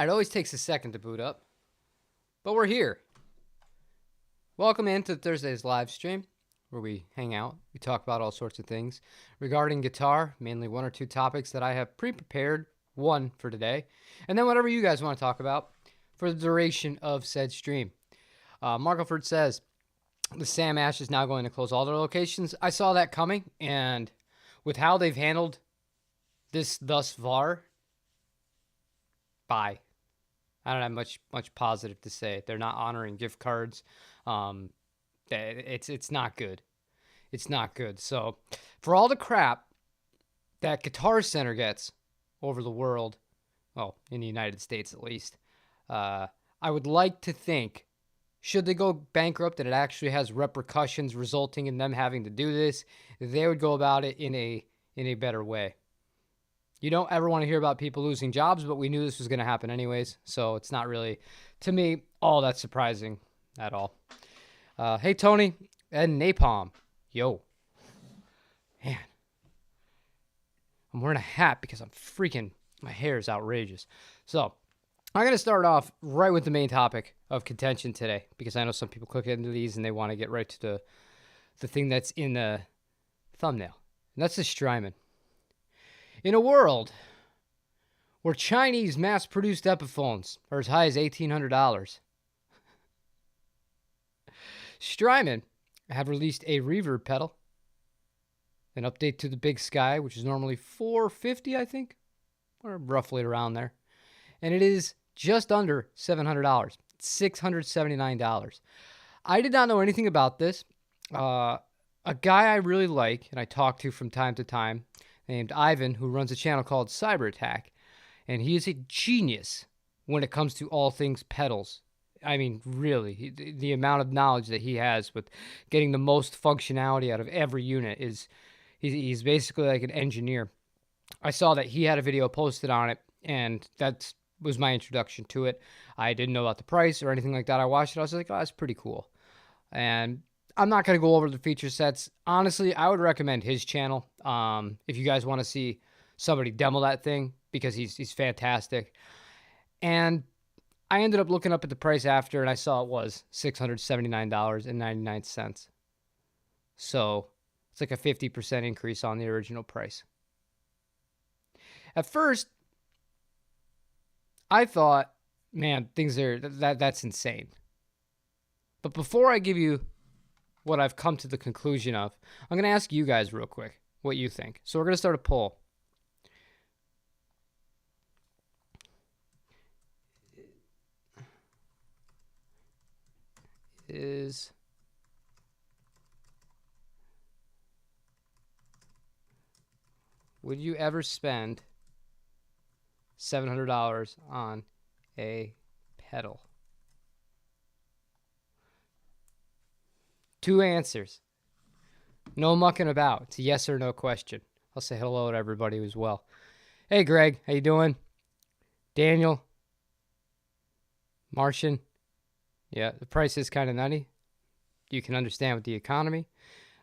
It always takes a second to boot up, but we're here. Welcome into Thursday's live stream where we hang out. We talk about all sorts of things regarding guitar, mainly one or two topics that I have pre-prepared, one for today, and then whatever you guys want to talk about for the duration of said stream. Markleford says the Sam Ash is now going to close all their locations. I saw that coming, and with how they've handled this thus far, bye. I don't have much positive to say. They're not honoring gift cards. It's not good. It's not good. So for all the crap that Guitar Center gets over the world, well, in the United States at least, I would like to think, should they go bankrupt and it actually has repercussions resulting in them having to do this, they would go about it in a better way. You don't ever want to hear about people losing jobs, but we knew this was going to happen anyways, so it's not really, to me, all that surprising at all. Hey, Tony and Napalm. Yo. Man. I'm wearing a hat because my hair is outrageous. So, I'm going to start off right with the main topic of contention today, because I know some people click into these and they want to get right to the thing that's in the thumbnail, and that's the Strymon. In a world where Chinese mass-produced Epiphones are as high as $1,800, Strymon have released a reverb pedal, an update to the Big Sky, which is normally $450, I think, or roughly around there, and it is just under $700. It's $679. I did not know anything about this. A guy I really like and I talk to from time to time, named Ivan, who runs a channel called Cyber Attack, and he is a genius when it comes to all things pedals. I mean, really, the amount of knowledge that he has with getting the most functionality out of every unit is, he's basically like an engineer. I saw that he had a video posted on it, and that was my introduction to it. I didn't know about the price or anything like that. I watched it. I was like, oh, that's pretty cool. And I'm not going to go over the feature sets. Honestly, I would recommend his channel if you guys want to see somebody demo that thing, because he's fantastic. And I ended up looking up at the price after, and I saw it was $679.99. So it's like a 50% increase on the original price. At first, I thought, man, that's insane. But before I give you what I've come to the conclusion of, I'm going to ask you guys real quick what you think. So we're going to start a poll. Would you ever spend $700 on a pedal? Two answers. No mucking about. It's a yes or no question. I'll say hello to everybody as well. Hey, Greg. How you doing? Daniel? Martian? Yeah, the price is kind of nutty. You can understand with the economy.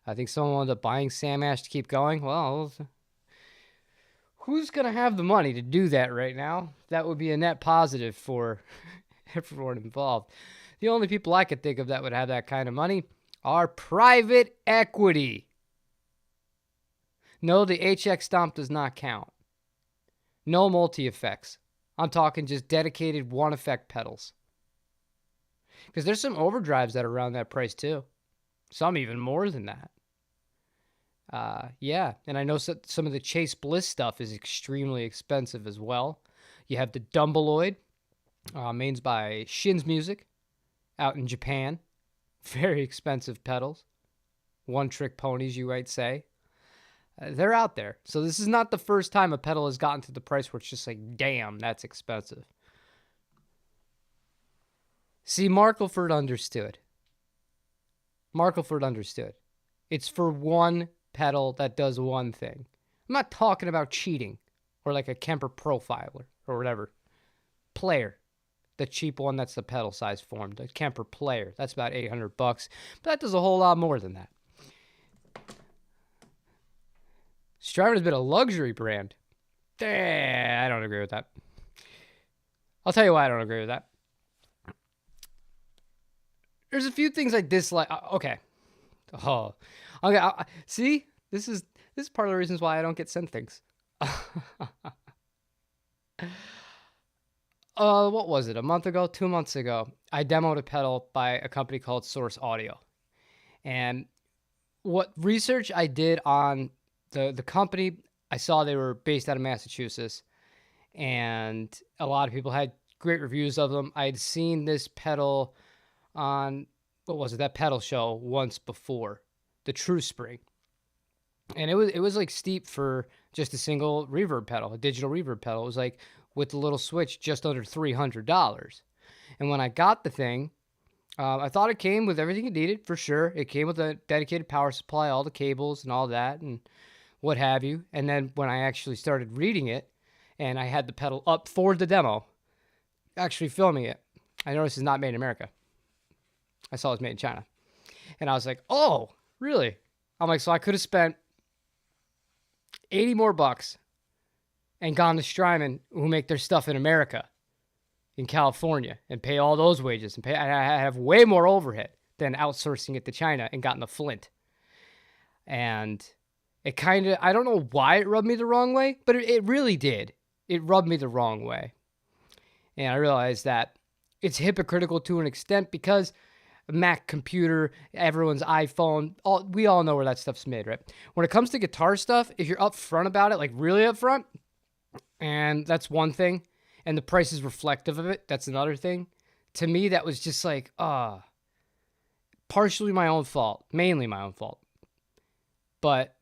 I think someone will end up buying Sam Ash to keep going. Well, who's going to have the money to do that right now? That would be a net positive for everyone involved. The only people I could think of that would have that kind of money are private equity. No, the HX Stomp does not count. No multi-effects. I'm talking just dedicated one-effect pedals. Because there's some overdrives that are around that price too. Some even more than that. Yeah, and I know some of the Chase Bliss stuff is extremely expensive as well. You have the Dumbleoid, mains by Shin's Music, out in Japan. Very expensive pedals. One-trick ponies, you might say. They're out there. So this is not the first time a pedal has gotten to the price where it's just like, damn, that's expensive. See, Markleford understood. It's for one pedal that does one thing. I'm not talking about cheating or like a Kemper Profiler or whatever. Player. The cheap one that's the pedal size form. The Kemper Player. That's about $800. But that does a whole lot more than that. Strymon has been a luxury brand. I don't agree with that. I'll tell you why I don't agree with that. There's a few things I dislike. Okay. Oh, okay. See, this is part of the reasons why I don't get sent things. What was it? A month ago, 2 months ago, I demoed a pedal by a company called Source Audio, and what research I did on the company, I saw they were based out of Massachusetts, and a lot of people had great reviews of them. I had seen this pedal on, what was it, that pedal show once before, the True Spring. And it was like steep for just a single reverb pedal, a digital reverb pedal. It was like, with the little switch, just under $300. And when I got the thing, I thought it came with everything it needed, for sure. It came with a dedicated power supply, all the cables and all that, and what have you. And then when I actually started reading it, and I had the pedal up for the demo, actually filming it, I noticed it's not made in America. I saw it's made in China. And I was like, oh, really? I'm like, so I could have spent 80 more bucks and gone to Strymon, who make their stuff in America, in California, and pay all those wages, and I have way more overhead than outsourcing it to China and gotten the Flint. And it kind of, I don't know why it rubbed me the wrong way, but it really did. It rubbed me the wrong way. And I realized that it's hypocritical to an extent, because a Mac computer, everyone's iPhone, we all know where that stuff's made, right? When it comes to guitar stuff, if you're upfront about it, like really upfront, and that's one thing, and the price is reflective of it, that's another thing. To me, that was just like, partially my own fault, mainly my own fault. But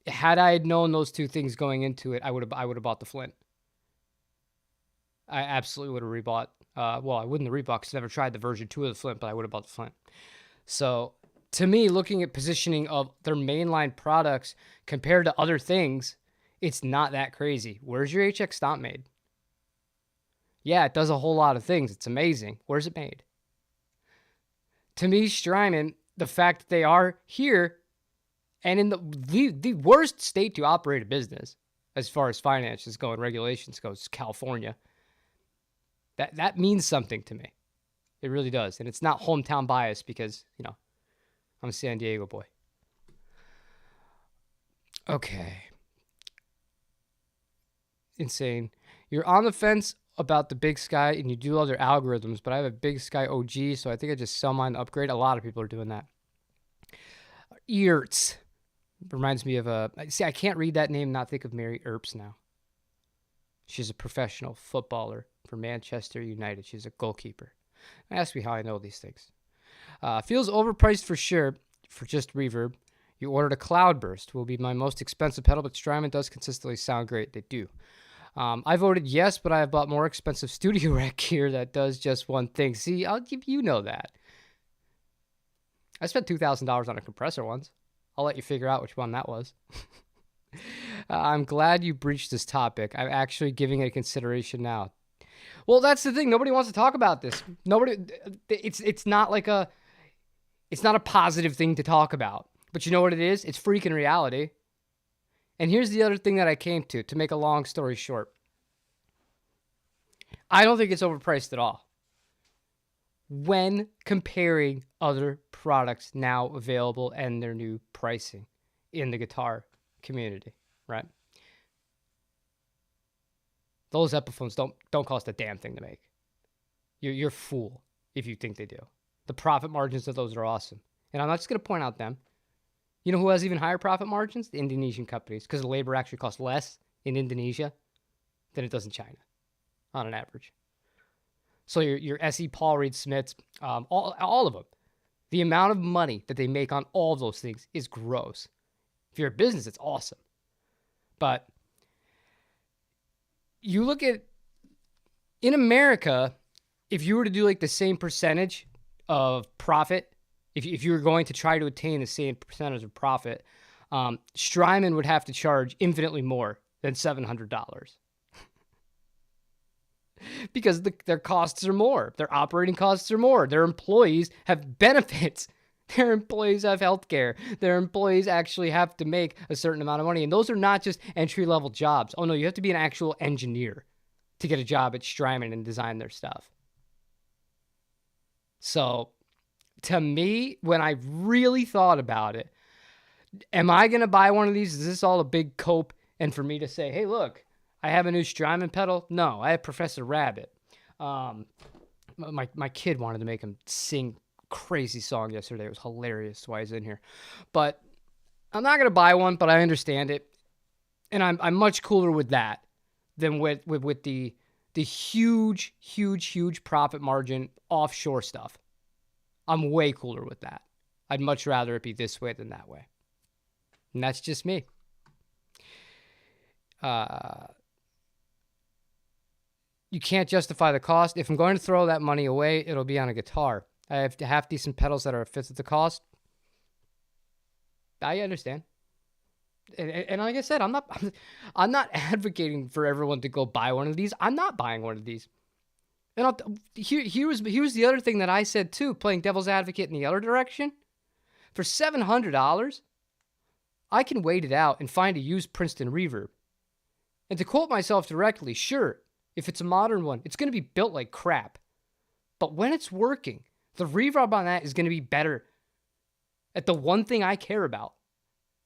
had I had known those two things going into it, I would have bought the Flint. I absolutely would have rebought. Well, I wouldn't have rebought because I never tried the version 2 of the Flint, but I would have bought the Flint. So to me, looking at positioning of their mainline products compared to other things, it's not that crazy. Where's your HX Stomp made? Yeah, it does a whole lot of things. It's amazing. Where's it made? To me, Strymon, the fact that they are here and in the worst state to operate a business as far as finances go and regulations goes, California. That means something to me. It really does. And it's not hometown bias because, I'm a San Diego boy. Okay. Insane. You're on the fence about the Big Sky and you do other algorithms, but I have a Big Sky OG, so I think I just sell mine to upgrade. A lot of people are doing that. Earts. Reminds me of I can't read that name and not think of Mary Earps now. She's a professional footballer for Manchester United. She's a goalkeeper. Ask me how I know these things. Feels overpriced for sure for just reverb. You ordered a Cloudburst. Will be my most expensive pedal, but Strymon does consistently sound great. They do. I voted yes, but I have bought more expensive studio rack gear that does just one thing. See, I'll give you know that. I spent $2,000 on a compressor once. I'll let you figure out which one that was. I'm glad you breached this topic. I'm actually giving it a consideration now. Well, that's the thing. Nobody wants to talk about this. It's not a positive thing to talk about. But you know what it is? It's freaking reality. And here's the other thing that I came to make a long story short. I don't think it's overpriced at all. When comparing other products now available and their new pricing in the guitar community, right? Those Epiphones don't cost a damn thing to make. You're a fool if you think they do. The profit margins of those are awesome. And I'm not just going to point out them. You know who has even higher profit margins? The Indonesian companies, because the labor actually costs less in Indonesia than it does in China on an average. So your SE Paul Reed Smiths, all of them, the amount of money that they make on all of those things is gross. If you're a business, it's awesome. But you look at, in America, if you were to do like the same percentage of profit, if you were going to try to attain the same percentage of profit, Strymon would have to charge infinitely more than $700. Because their costs are more. Their operating costs are more. Their employees have benefits. Their employees have healthcare. Their employees actually have to make a certain amount of money. And those are not just entry-level jobs. Oh, no, you have to be an actual engineer to get a job at Strymon and design their stuff. So to me, when I really thought about it, am I going to buy one of these? Is this all a big cope? And for me to say, hey, look, I have a new Strymon pedal? No, I have Professor Rabbit. My kid wanted to make him sing crazy song yesterday. It was hilarious. That's why he's in here. But I'm not going to buy one, but I understand it. And I'm much cooler with that than with the huge profit margin offshore stuff. I'm way cooler with that. I'd much rather it be this way than that way. And that's just me. You can't justify the cost. If I'm going to throw that money away, it'll be on a guitar. I have half decent pedals that are a fifth of the cost. I understand. And like I said, I'm not advocating for everyone to go buy one of these. I'm not buying one of these. And here's the other thing that I said too, playing devil's advocate in the other direction. For $700, I can wait it out and find a used Princeton reverb. And to quote myself directly, sure, if it's a modern one, it's going to be built like crap. But when it's working, the reverb on that is going to be better at the one thing I care about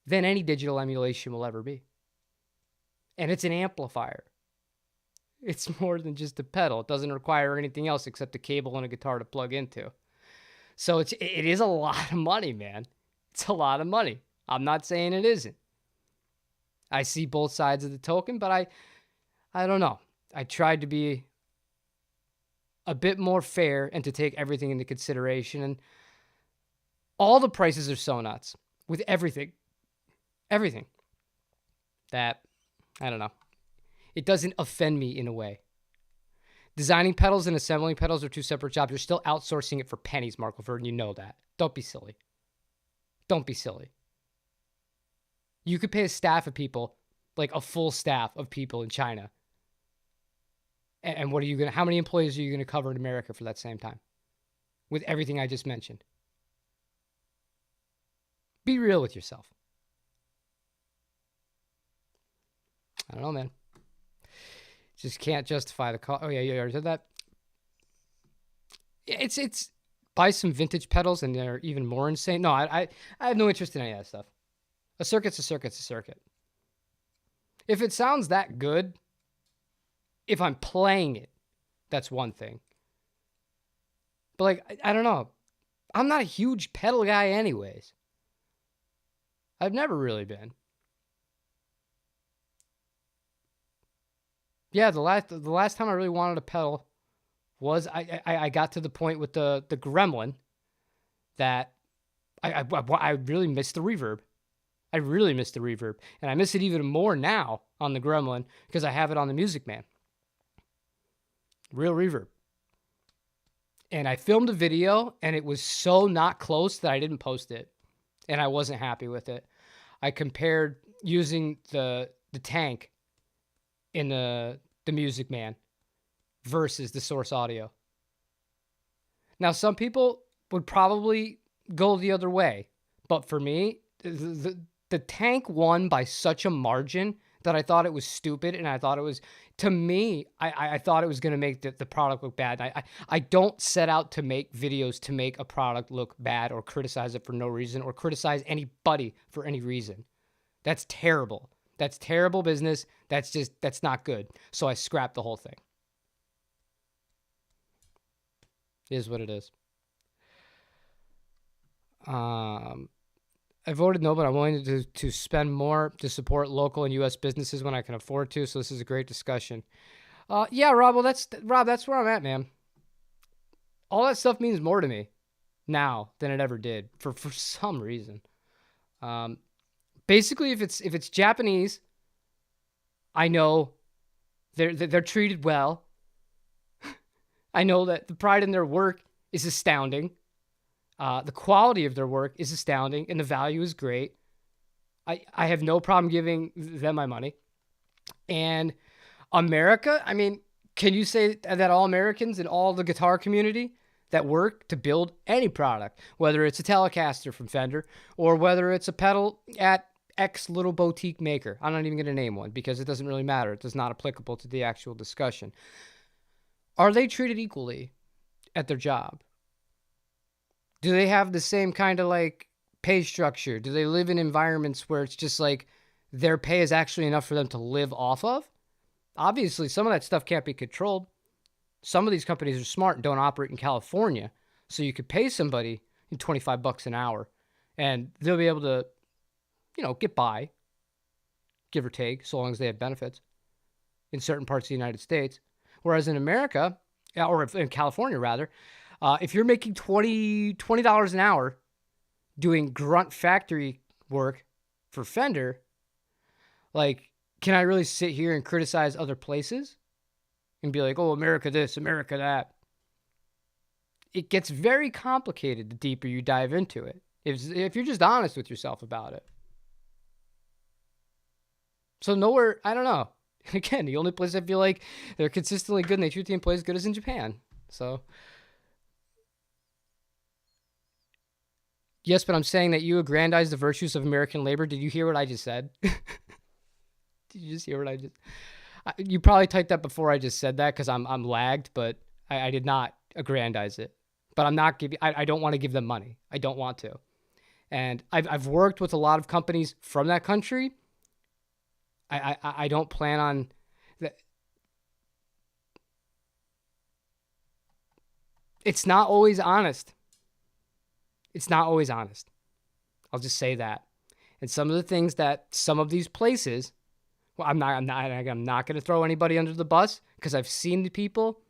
than any digital emulation will ever be. And it's an amplifier. It's more than just a pedal. It doesn't require anything else except a cable and a guitar to plug into. So it is a lot of money, man. It's a lot of money. I'm not saying it isn't. I see both sides of the token, but I don't know. I tried to be a bit more fair and to take everything into consideration. And all the prices are so nuts with everything. Everything. That, I don't know. It doesn't offend me in a way. Designing pedals and assembling pedals are two separate jobs. You're still outsourcing it for pennies, Mark Leford, and you know that. Don't be silly. Don't be silly. You could pay a staff of people, like a full staff of people in China. And what are you going to, how many employees are you going to cover in America for that same time? With everything I just mentioned. Be real with yourself. I don't know, man. Just can't justify the cost. Oh, yeah, you already said that. It's buy some vintage pedals and they're even more insane. No, I have no interest in any of that stuff. A circuit's a circuit's a circuit. If it sounds that good, if I'm playing it, that's one thing. But like, I don't know. I'm not a huge pedal guy anyways. I've never really been. Yeah, the last time I really wanted a pedal was I got to the point with the Gremlin that I really missed the reverb. I really missed the reverb. And I miss it even more now on the Gremlin because I have it on the Music Man. Real reverb. And I filmed a video and it was so not close that I didn't post it. And I wasn't happy with it. I compared using the tank in the Music Man versus the Source Audio. Now, some people would probably go the other way. But for me, the tank won by such a margin that I thought it was stupid. And I thought it was, to me, I thought it was going to make the product look bad. I don't set out to make videos to make a product look bad or criticize it for no reason or criticize anybody for any reason. That's terrible. That's terrible business. That's not good. So I scrapped the whole thing. It is what it is. I voted no, but I'm willing to spend more to support local and U.S. businesses when I can afford to. So this is a great discussion. Yeah, Rob. Well, that's where I'm at, man. All that stuff means more to me now than it ever did for some reason. Basically, if it's Japanese, I know they're treated well. I know that the pride in their work is astounding. The quality of their work is astounding, and the value is great. I have no problem giving them my money. And America, I mean, can you say that all Americans and all the guitar community that work to build any product, whether it's a Telecaster from Fender or whether it's a pedal at X little boutique maker. I'm not even going to name one because it doesn't really matter. It is not applicable to the actual discussion. Are they treated equally at their job? Do they have the same kind of like pay structure? Do they live in environments where it's just like their pay is actually enough for them to live off of? Obviously, some of that stuff can't be controlled. Some of these companies are smart and don't operate in California. So you could pay somebody $25 an hour and they'll be able to, get by, give or take, so long as they have benefits in certain parts of the United States. Whereas in America, or in California rather, if you're making $20 an hour doing grunt factory work for Fender, like, can I really sit here and criticize other places and be like, oh, America this, America that? It gets very complicated the deeper you dive into it, if you're just honest with yourself about it. So nowhere, I don't know. Again, the only place I feel like they're consistently good and they treat the employees good is in Japan. So, yes, but I'm saying that you aggrandize the virtues of American labor. Did you hear what I just said? Did you just hear what I just... You probably typed that before I just said that because I'm lagged, but I did not aggrandize it. But I'm not giving... I don't want to give them money. I don't want to. And I've worked with a lot of companies from that country. I don't plan on that. It's not always honest. It's not always honest. I'll just say that. And some of the things that some of these places, well, I'm not going to throw anybody under the bus because I've seen the people,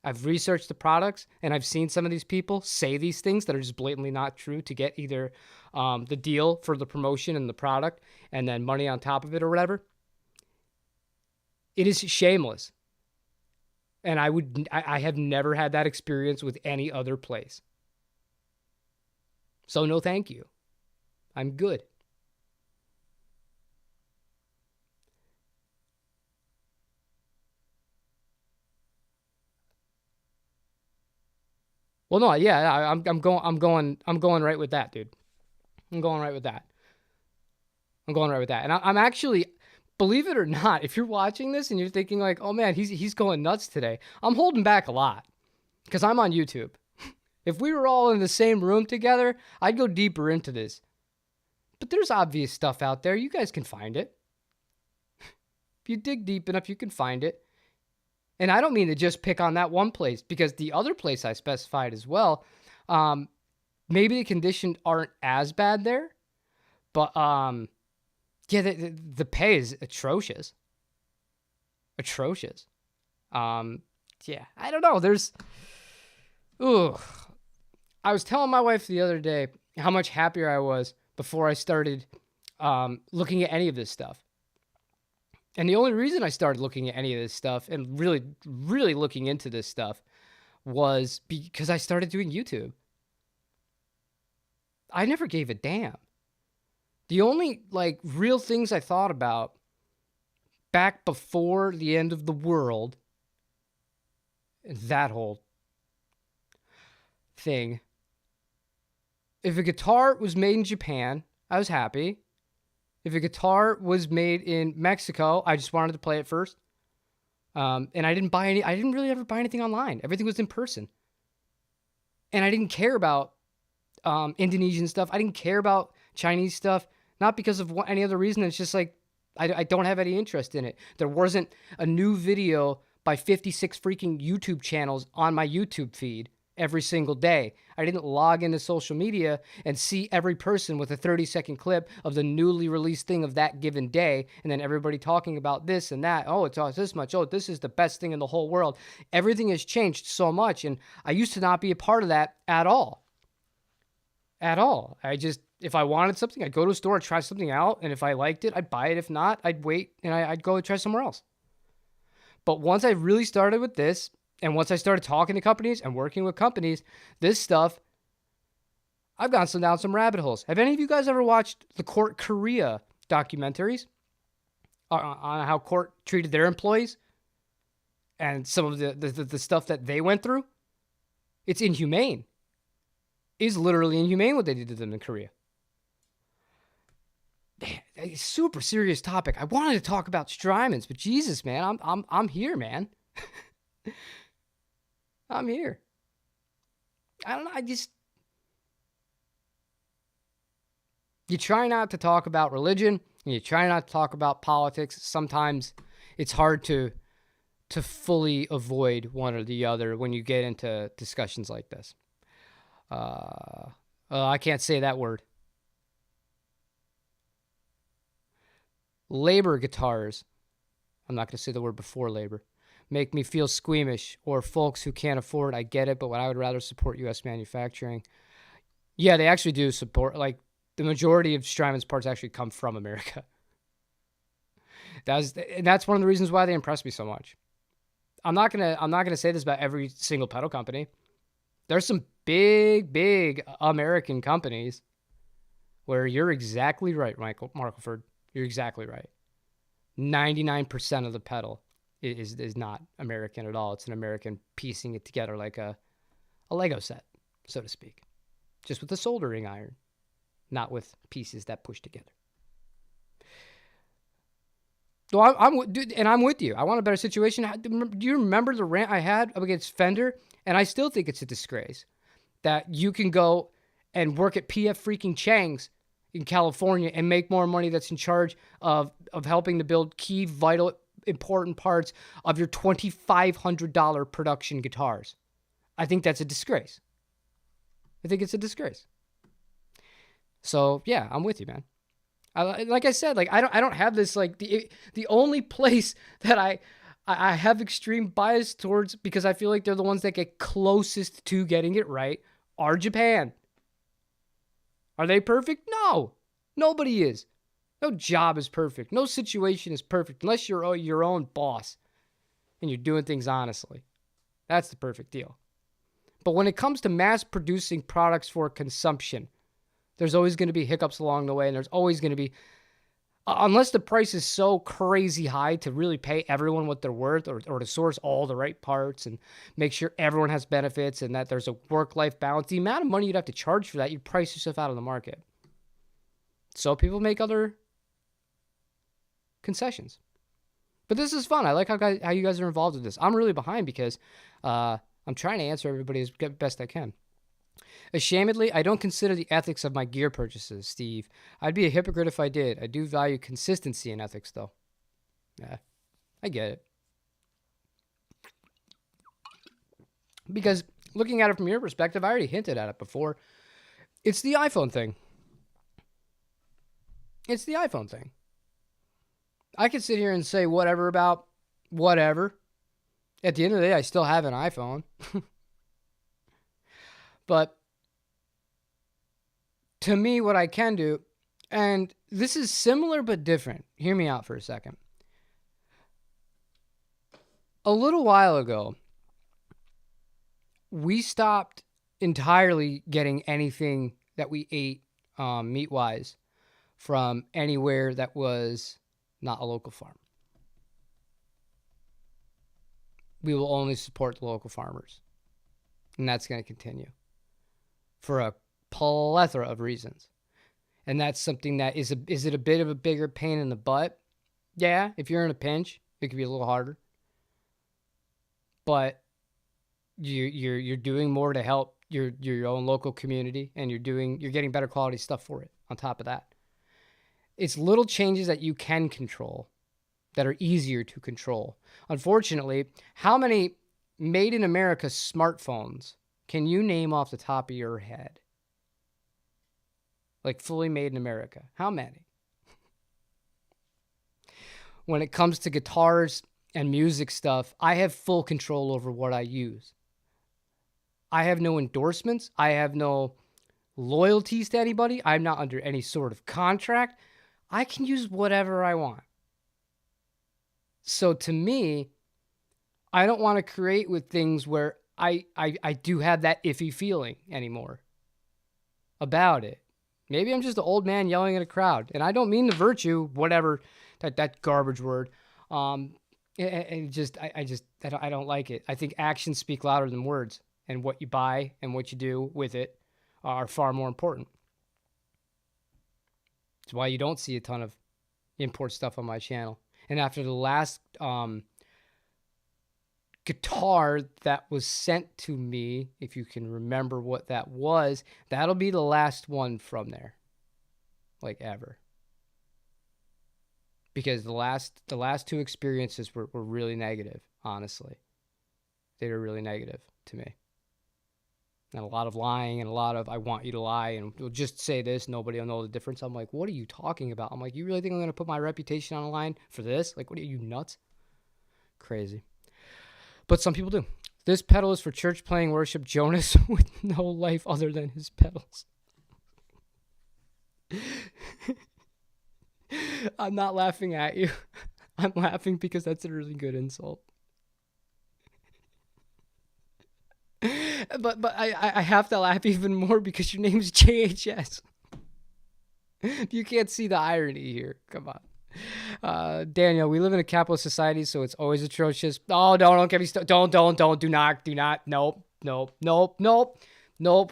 I've researched the products, and I've seen some of these people say these things that are just blatantly not true to get either the deal for the promotion and the product and then money on top of it or whatever. It is shameless. And I have never had that experience with any other place. So no, thank you. I'm good. Well, no, yeah, I'm going right with that, dude. I'm going right with that. And I'm actually, believe it or not, if you're watching this and you're thinking like, oh man, he's going nuts today, I'm holding back a lot because I'm on YouTube. If we were all in the same room together, I'd go deeper into this. But there's obvious stuff out there. You guys can find it. If you dig deep enough, you can find it. And I don't mean to just pick on that one place because the other place I specified as well, maybe the conditions aren't as bad there, but yeah, the pay is atrocious. Atrocious. Yeah, I don't know. I was telling my wife the other day how much happier I was before I started looking at any of this stuff. And the only reason I started looking at any of this stuff and really, really looking into this stuff was because I started doing YouTube. I never gave a damn. The only real things I thought about back before the end of the world, that whole thing. If a guitar was made in Japan, I was happy. If a guitar was made in Mexico, I just wanted to play it first. And I didn't really ever buy anything online. Everything was in person. And I didn't care about Indonesian stuff. I didn't care about Chinese stuff. Not because of any other reason. It's just like, I don't have any interest in it. There wasn't a new video by 56 freaking YouTube channels on my YouTube feed every single day. I didn't log into social media and see every person with a 30-second clip of the newly released thing of that given day, and then everybody talking about this and that. Oh, it's this much. Oh, this is the best thing in the whole world. Everything has changed so much, and I used to not be a part of that at all. At all. If I wanted something, I'd go to a store, I'd try something out, and if I liked it, I'd buy it. If not, I'd wait, and I'd go and try somewhere else. But once I really started with this, and once I started talking to companies and working with companies, this stuff, I've gone down some rabbit holes. Have any of you guys ever watched the Court Korea documentaries on how Court treated their employees and some of the stuff that they went through? It's inhumane. It's literally inhumane what they did to them in Korea. a super serious topic. I wanted to talk about Strymons, but Jesus, man, I'm here, man. I'm here. I don't know. You try not to talk about religion, and you try not to talk about politics. Sometimes it's hard to fully avoid one or the other when you get into discussions like this. I can't say that word. Labor guitars. I'm not going to say the word before labor. Make me feel squeamish. Or folks who can't afford, I get it, but I would rather support U.S. manufacturing. Yeah, they actually do support, like, the majority of Strymon's parts actually come from America. That's one of the reasons why they impress me so much. I'm not gonna say this about every single pedal company. There's some big American companies where you're exactly right, Markleford. You're exactly right. 99% of the pedal is not American at all. It's an American piecing it together like a Lego set, so to speak. Just with a soldering iron, not with pieces that push together. So I'm with you. I want a better situation. Do you remember the rant I had up against Fender? And I still think it's a disgrace that you can go and work at PF freaking Chang's in California and make more money that's in charge of helping to build key, vital, important parts of your $2,500 production guitars. I think that's a disgrace. I think it's a disgrace. So, yeah, I'm with you, man. Like I said, like I don't have this, like, the only place that I have extreme bias towards, because I feel like they're the ones that get closest to getting it right, are Japan. Are they perfect? No. Nobody is. No job is perfect. No situation is perfect unless you're your own boss and you're doing things honestly. That's the perfect deal. But when it comes to mass producing products for consumption, there's always going to be hiccups along the way, and there's always going to be, unless the price is so crazy high to really pay everyone what they're worth, or to source all the right parts and make sure everyone has benefits and that there's a work-life balance, the amount of money you'd have to charge for that, you'd price yourself out of the market. So people make other concessions. But this is fun. I like how you guys are involved with this. I'm really behind because I'm trying to answer everybody as best I can. Ashamedly, I don't consider the ethics of my gear purchases, Steve. I'd be a hypocrite if I did. I do value consistency in ethics, though. Yeah, I get it. Because looking at it from your perspective, I already hinted at it before. It's the iPhone thing. It's the iPhone thing. I could sit here and say whatever about whatever. At the end of the day, I still have an iPhone. But to me, what I can do, and this is similar but different. Hear me out for a second. A little while ago, we stopped entirely getting anything that we ate meat-wise from anywhere that was not a local farm. We will only support the local farmers. And that's going to continue for a plethora of reasons. And that's something that is it a bit of a bigger pain in the butt? Yeah, if you're in a pinch, it could be a little harder. But you're doing more to help your own local community, and you're getting better quality stuff for it on top of that. It's little changes that you can control that are easier to control. Unfortunately, how many made in America smartphones can you name off the top of your head? Like fully made in America. How many? When it comes to guitars and music stuff, I have full control over what I use. I have no endorsements. I have no loyalties to anybody. I'm not under any sort of contract. I can use whatever I want. So to me, I don't want to create with things where I do have that iffy feeling anymore about it. Maybe I'm just an old man yelling at a crowd, and I don't mean the virtue, whatever, that garbage word. I don't like it. I think actions speak louder than words, and what you buy and what you do with it are far more important. It's why you don't see a ton of import stuff on my channel. And after the last guitar that was sent to me, if you can remember what that was, that'll be the last one from there, like ever. Because the last two experiences were really negative, honestly. They were really negative to me. And a lot of lying and a lot of, I want you to lie and we'll just say this, nobody will know the difference. I'm like, what are you talking about? I'm like, you really think I'm going to put my reputation on the line for this? Like, what are you, nuts? Crazy. But some people do. This pedal is for church playing worship Jonas with no life other than his pedals. I'm not laughing at you. I'm laughing because that's a really good insult. But I have to laugh even more because your name is JHS. You can't see the irony here. Come on. Daniel, we live in a capitalist society, so it's always atrocious. Oh, don't get me started. Don't, do not. Nope. You're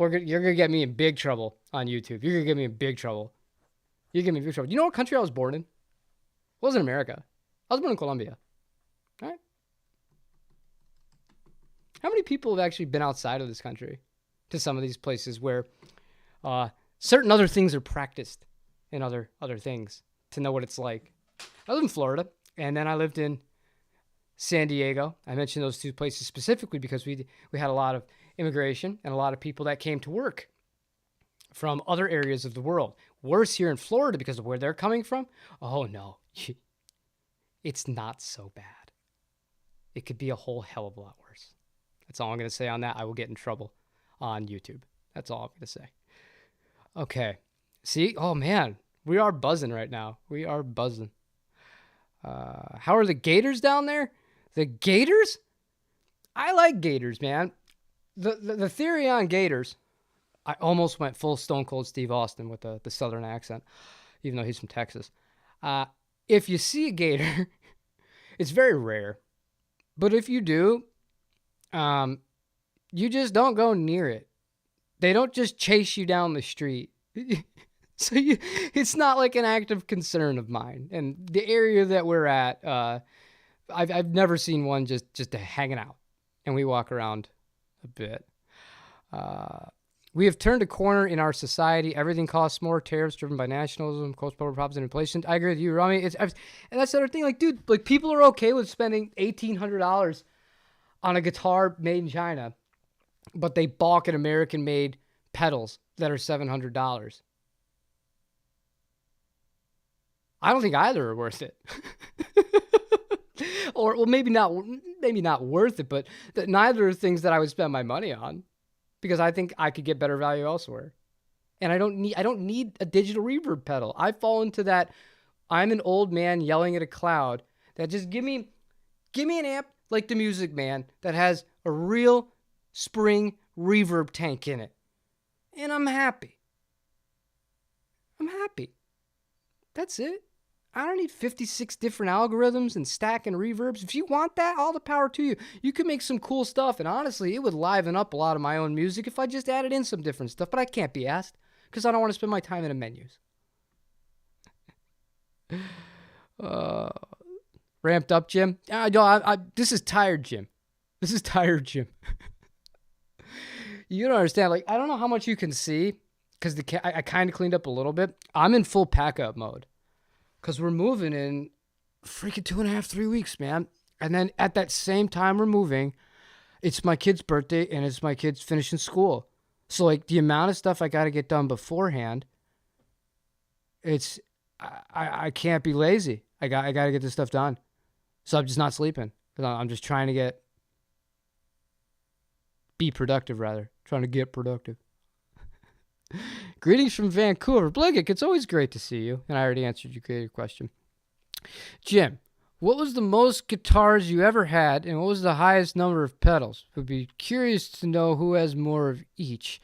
going to get me in big trouble on YouTube. You're going to get me in big trouble. You know what country I was born in? It wasn't America. I was born in Colombia. All right. How many people have actually been outside of this country to some of these places where certain other things are practiced and other things to know what it's like? I lived in Florida, and then I lived in San Diego. I mentioned those two places specifically because we had a lot of immigration and a lot of people that came to work from other areas of the world. Worse here in Florida because of where they're coming from. Oh, no. It's not so bad. It could be a whole hell of a lot worse. That's all I'm going to say on that. I will get in trouble on YouTube. That's all I'm going to say. Okay. See? Oh, man. We are buzzing right now. We are buzzing. How are the Gators down there? The Gators? I like Gators, man. The theory on Gators, I almost went full Stone Cold Steve Austin with the Southern accent, even though he's from Texas. If you see a Gator, it's very rare. But if you do, you just don't go near it. They don't just chase you down the street. So it's not like an active concern of mine. And the area that we're at, I've never seen one just hanging out. And we walk around a bit. We have turned a corner in our society. Everything costs more. Tariffs driven by nationalism, cost public problems, and inflation. I agree with you, Rami. And that's the other thing. Like, dude, like people are okay with spending $1,800 on a guitar made in China, but they balk at American-made pedals that are $700. I don't think either are worth it. Or, well, maybe not worth it, but neither are things that I would spend my money on because I think I could get better value elsewhere. And I don't need a digital reverb pedal. I fall into that I'm an old man yelling at a cloud that just give me an amp like the Music Man that has a real spring reverb tank in it. And I'm happy. That's it. I don't need 56 different algorithms and stacking reverbs. If you want that, all the power to you. You can make some cool stuff, and honestly, it would liven up a lot of my own music if I just added in some different stuff, but I can't be asked because I don't want to spend my time in the menus. Ramped up, Jim? This is tired, Jim. You don't understand. Like, I don't know how much you can see because I kind of cleaned up a little bit. I'm in full pack-up mode. Because we're moving in freaking 2.5, 3 weeks, man. And then at that same time we're moving, it's my kid's birthday and it's my kid's finishing school. So, like, the amount of stuff I got to get done beforehand, I can't be lazy. I got to get this stuff done. So I'm just not sleeping. I'm just trying to be productive, rather. Trying to get productive. Greetings from Vancouver. Bliggett, it's always great to see you. And I already answered your question. Jim, what was the most guitars you ever had, and what was the highest number of pedals? Would be curious to know who has more of each.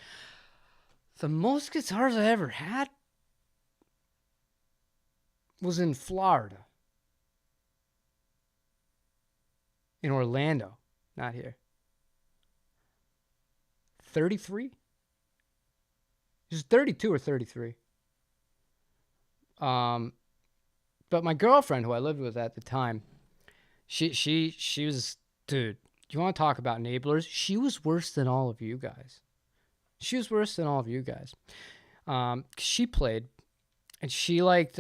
The most guitars I ever had was in Florida. In Orlando, not here. 33? Is it 32 or 33? But my girlfriend, who I lived with at the time, she was, dude. You want to talk about enablers? She was worse than all of you guys. She was worse than all of you guys. She played, and she liked.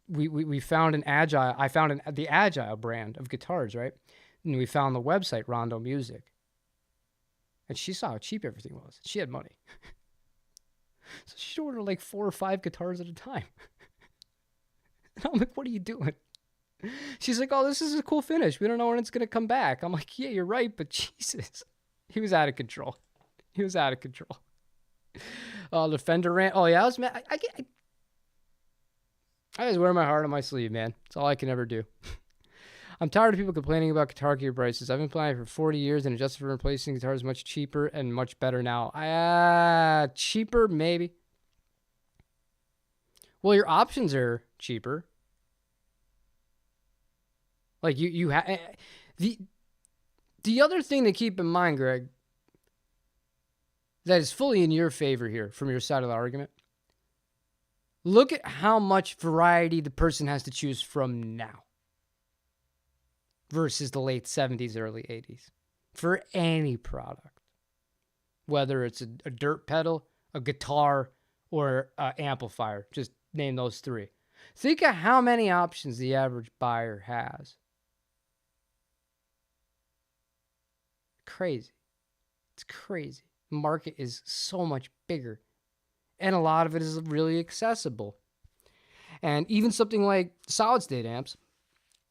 We found an Agile. I found the Agile brand of guitars, right? And we found the website Rondo Music. And she saw how cheap everything was. She had money. So she'd order like 4 or 5 guitars at a time. And I'm like, what are you doing? She's like, oh, this is a cool finish. We don't know when it's going to come back. I'm like, yeah, you're right, but Jesus. He was out of control. He was out of control. The Fender rant. Oh, yeah, I was mad. I just wear my heart on my sleeve, man. It's all I can ever do. I'm tired of people complaining about guitar gear prices. I've been playing for 40 years and adjusted for replacing guitars much cheaper and much better now. Cheaper, maybe. Well, your options are cheaper. Like you have the other thing to keep in mind, Greg, that is fully in your favor here from your side of the argument. Look at how much variety the person has to choose from now versus the late 70s, early 80s for any product, whether it's a dirt pedal, a guitar, or an amplifier. Just name those 3. Think of how many options the average buyer has. Crazy. It's crazy. The market is so much bigger. And a lot of it is really accessible. And even something like solid state amps,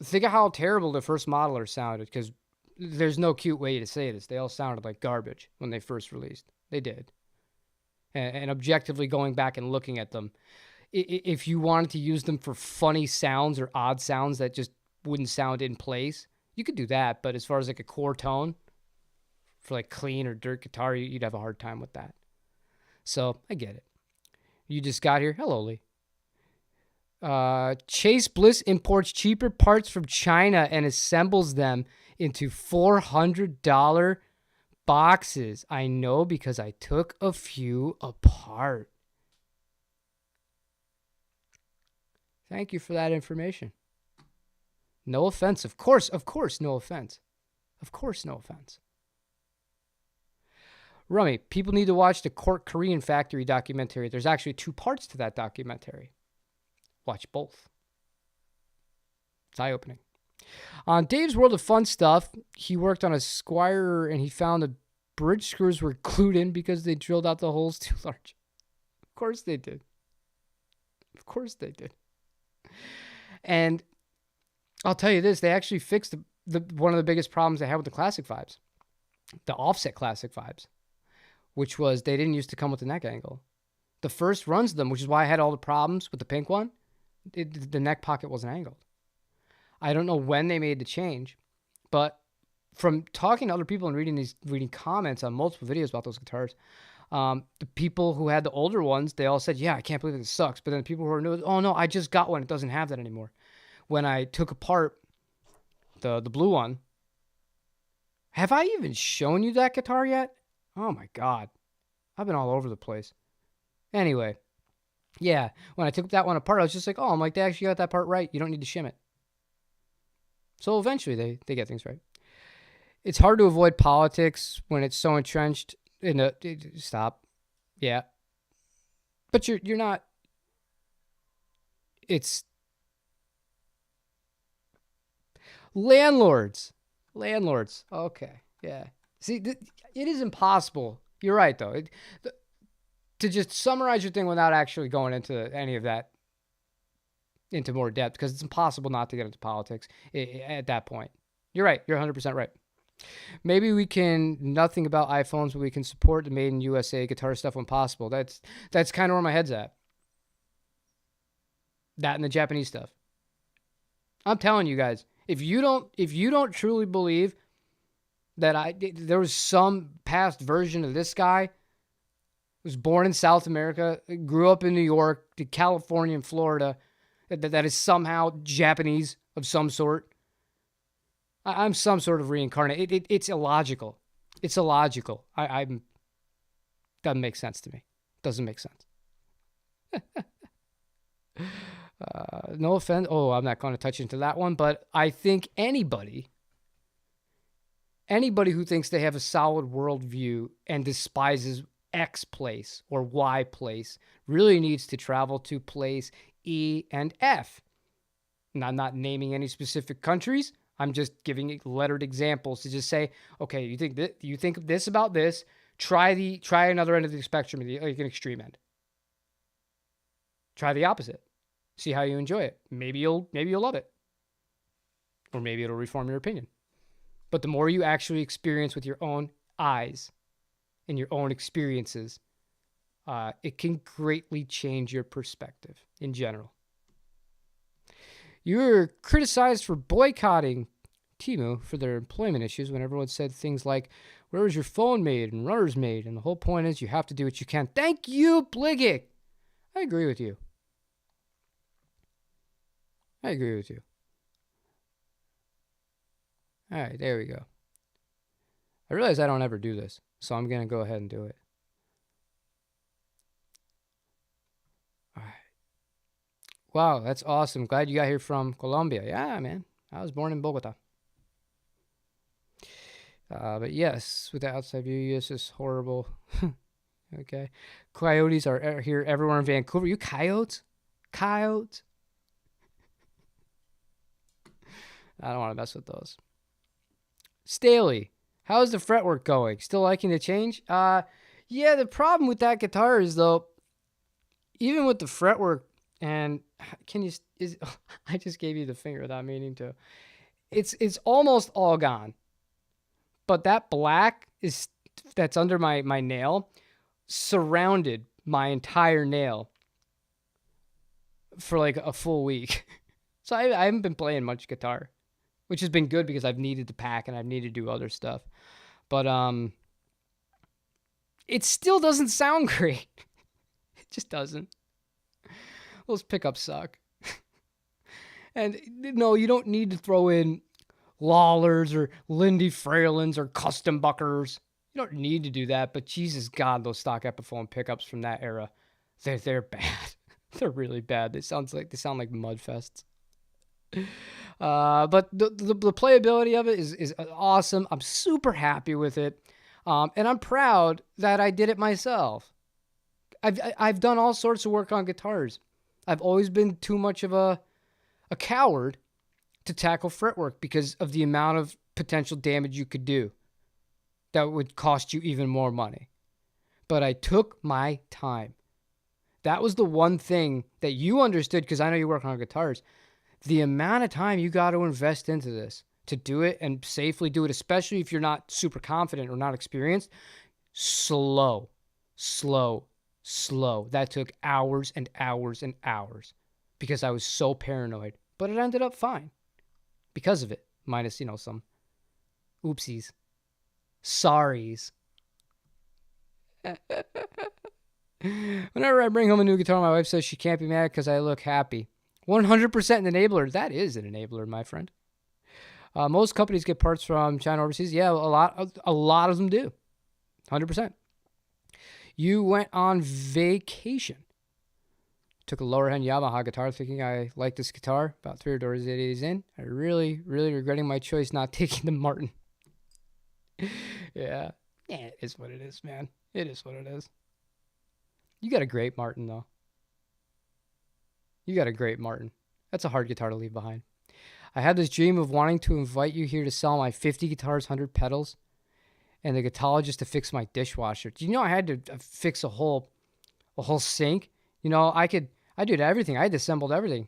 think of how terrible the first modelers sounded, because there's no cute way to say this. They all sounded like garbage when they first released. They did. And objectively going back and looking at them, if you wanted to use them for funny sounds or odd sounds that just wouldn't sound in place, you could do that. But as far as like a core tone for like clean or dirt guitar, you'd have a hard time with that. So I get it. You just got here. Hello, Lee. Chase Bliss imports cheaper parts from China and assembles them into $400 boxes. I know because I took a few apart. Thank you for that information. No offense. Of course, no offense. Of course, no offense. Rummy, people need to watch the Cork Korean Factory documentary. There's actually 2 parts to that documentary. Watch both. It's eye-opening. On Dave's World of Fun Stuff, he worked on a Squire and he found the bridge screws were glued in because they drilled out the holes too large. Of course they did. Of course they did. And I'll tell you this, they actually fixed one of the biggest problems they had with the Classic Vibes, the offset Classic Vibes, which was they didn't used to come with the neck angle. The first runs of them, which is why I had all the problems with the pink one, the neck pocket wasn't angled. I don't know when they made the change, but from talking to other people and reading comments on multiple videos about those guitars, the people who had the older ones, they all said, yeah, I can't believe this sucks. But then the people who are new, oh no, I just got one. It doesn't have that anymore. When I took apart the blue one, have I even shown you that guitar yet? Oh my God. I've been all over the place. Anyway, yeah, when I took that one apart, I was just like, oh, I'm like, they actually got that part right. You don't need to shim it. So eventually they get things right. It's hard to avoid politics when it's so entrenched in a stop. Yeah. But you're not. It's landlords. Okay. Yeah. See, it is impossible. You're right, though. To just summarize your thing without actually going into any of that into more depth, because it's impossible not to get into politics at that point. You're right. You're 100% right. Maybe we can nothing about iPhones, but we can support the made in USA guitar stuff when possible. That's kind of where my head's at. That and the Japanese stuff. I'm telling you guys, if you don't truly believe that there was some past version of this guy, was born in South America, grew up in New York, to California and Florida, that is somehow Japanese of some sort. I'm some sort of reincarnate. It's illogical. It's illogical. Doesn't make sense to me. Doesn't make sense. No offense. Oh, I'm not going to touch into that one, but I think anybody who thinks they have a solid worldview and despises X place or Y place really needs to travel to place E and F. And I'm not naming any specific countries. I'm just giving lettered examples to just say, okay, you think this about this. Try another end of the spectrum, like an extreme end. Try the opposite. See how you enjoy it. Maybe you'll love it, or maybe it'll reform your opinion. But the more you actually experience with your own eyes and your own experiences, it can greatly change your perspective in general. You were criticized for boycotting Temu for their employment issues when everyone said things like, where was your phone made and runners made? And the whole point is you have to do what you can. Thank you, Bligic. I agree with you. All right, there we go. I realize I don't ever do this, so I'm going to go ahead and do it. All right. Wow, that's awesome. Glad you got here from Colombia. Yeah, man. I was born in Bogota. But yes, with the outside view, yes, it's horrible. Okay. Coyotes are here everywhere in Vancouver. You coyotes? Coyotes? I don't want to mess with those. Staley, how's the fretwork going? Still liking the change? Yeah, the problem with that guitar is, though, even with the fretwork, and I just gave you the finger without meaning to. It's almost all gone. But that black that's under my nail surrounded my entire nail for like a full week. So I haven't been playing much guitar, which has been good because I've needed to pack and I've needed to do other stuff. But it still doesn't sound great. It just doesn't. Those pickups suck. And no, you don't need to throw in Lawlers or Lindy Fralins or custom buckers. You don't need to do that, but Jesus God, those stock Epiphone pickups from that era, they're bad. They're really bad. They sound like Mudfests. But the playability of it is awesome. I'm super happy with it, and I'm proud that I did it myself. I've done all sorts of work on guitars. I've always been too much of a coward to tackle fretwork because of the amount of potential damage you could do that would cost you even more money. But I took my time. That was the one thing that you understood, because I know you work on guitars. The amount of time you got to invest into this to do it and safely do it, especially if you're not super confident or not experienced, slow. That took hours and hours and hours because I was so paranoid. But it ended up fine because of it, minus, some oopsies. Sorries. Whenever I bring home a new guitar, my wife says she can't be mad because I look happy. 100% an enabler. That is an enabler, my friend. Most companies get parts from China overseas. Yeah, a lot of them do. 100%. You went on vacation. Took a lower end Yamaha guitar thinking I like this guitar. About 3 days in, I really regretting my choice not taking the Martin. Yeah, it is what it is, man. It is what it is. You got a great Martin, though. You got a great Martin. That's a hard guitar to leave behind. I had this dream of wanting to invite you here to sell my 50 guitars, 100 pedals, and the guitarologist to fix my dishwasher. Do you know I had to fix a whole sink? I did everything. I disassembled everything.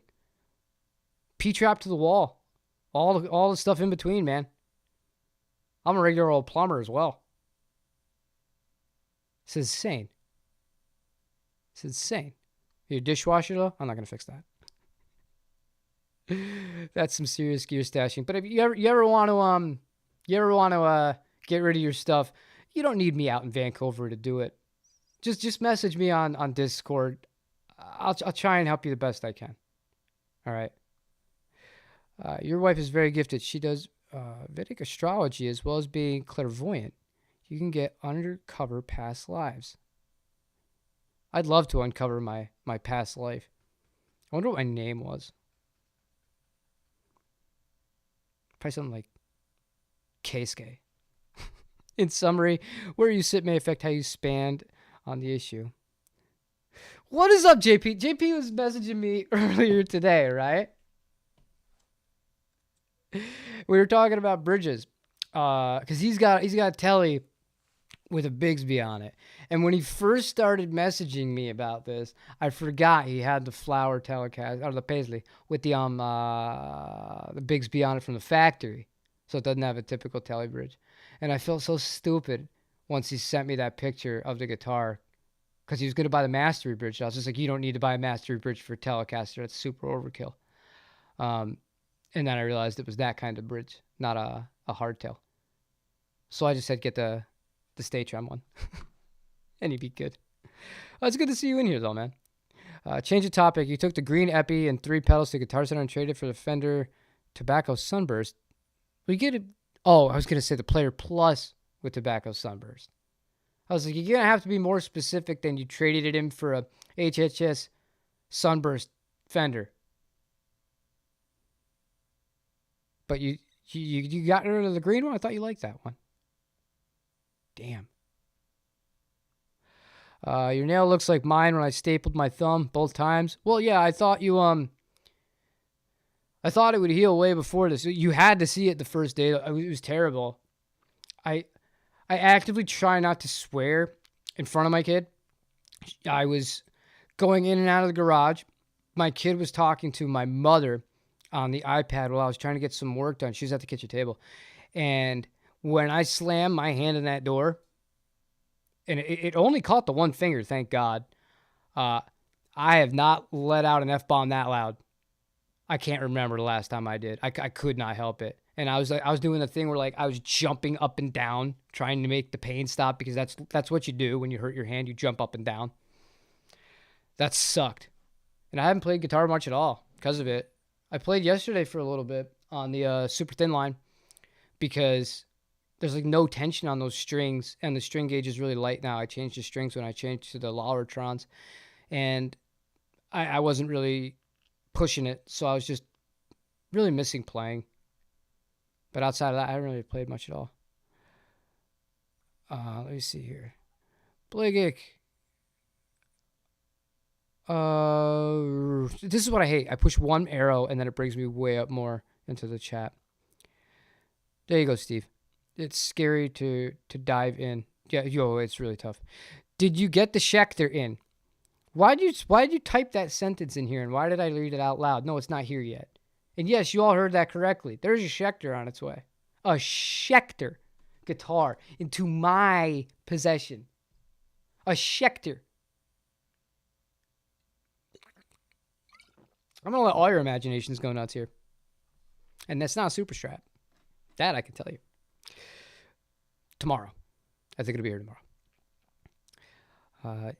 P-trap to the wall. All the stuff in between, man. I'm a regular old plumber as well. It's insane. Your dishwasher, though? I'm not going to fix that. That's some serious gear stashing. But if you ever want to get rid of your stuff, you don't need me out in Vancouver to do it. Just message me on Discord. I'll try and help you the best I can. All right. Your wife is very gifted. She does Vedic astrology as well as being clairvoyant. You can get undercover past lives. I'd love to uncover my past life. I wonder what my name was. Probably something like Keisuke. In summary, where you sit may affect how you stand on the issue. What is up, JP? JP was messaging me earlier today, right? We were talking about bridges, because he's got a telly with a Bigsby on it. And when he first started messaging me about this, I forgot he had the Flower telecast or the Paisley with the Bigsby on it from the factory, so it doesn't have a typical telly bridge. And I felt so stupid once he sent me that picture of the guitar, because he was going to buy the Mastery bridge. I was just like, you don't need to buy a Mastery bridge for a Telecaster. It's super overkill. And then I realized it was that kind of bridge, not a hardtail. So I just said get the Statron one, and he'd be good. It's good to see you in here, though, man. Change the topic. You took the green Epi and 3 pedals to Guitar Center and traded for the Fender Tobacco Sunburst. We get it. Oh, I was going to say the Player Plus with Tobacco Sunburst. I was like, you're going to have to be more specific than you traded it in for a HHS Sunburst Fender. But you got rid of the green one? I thought you liked that one. Damn. Your nail looks like mine when I stapled my thumb both times. Well, yeah, I thought I thought it would heal way before this. You had to see it the first day. It was terrible. I actively try not to swear in front of my kid. I was going in and out of the garage. My kid was talking to my mother on the iPad while I was trying to get some work done. She was at the kitchen table. And when I slammed my hand in that door, and it only caught the one finger, thank God, I have not let out an F-bomb that loud. I can't remember the last time I did. I could not help it. And I was doing the thing where like I was jumping up and down, trying to make the pain stop, because that's what you do when you hurt your hand. You jump up and down. That sucked. And I haven't played guitar much at all because of it. I played yesterday for a little bit on the super thin line because there's like no tension on those strings, and the string gauge is really light now. I changed the strings when I changed to the Lauratrons, and I wasn't really pushing it, so I was just really missing playing. But outside of that, I haven't really played much at all. Let me see here. Bligic. This is what I hate. I push one arrow and then it brings me way up more into the chat. There you go, Steve. It's scary to dive in. Yeah, it's really tough. Did you get the Schecter in? Why did you type that sentence in here, and why did I read it out loud? No, it's not here yet. And yes, you all heard that correctly. There's a Schecter on its way. A Schecter guitar into my possession. A Schecter. I'm going to let all your imaginations go nuts here. And that's not a Super Strat. That I can tell you. Tomorrow. I think it'll be here tomorrow.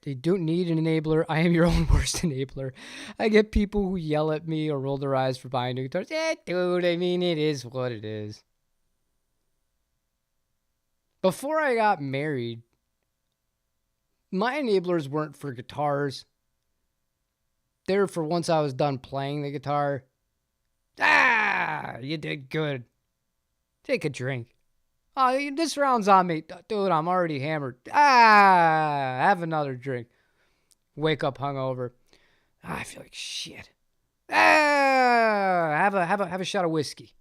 You don't need an enabler. I am your own worst enabler. I get people who yell at me or roll their eyes for buying new guitars. Yeah, dude, I mean, it is what it is. Before I got married, my enablers weren't for guitars. They were for once I was done playing the guitar. You did good. Take a drink. Oh, this round's on me. Dude, I'm already hammered. Have another drink. Wake up hungover. I feel like shit. Have a shot of whiskey.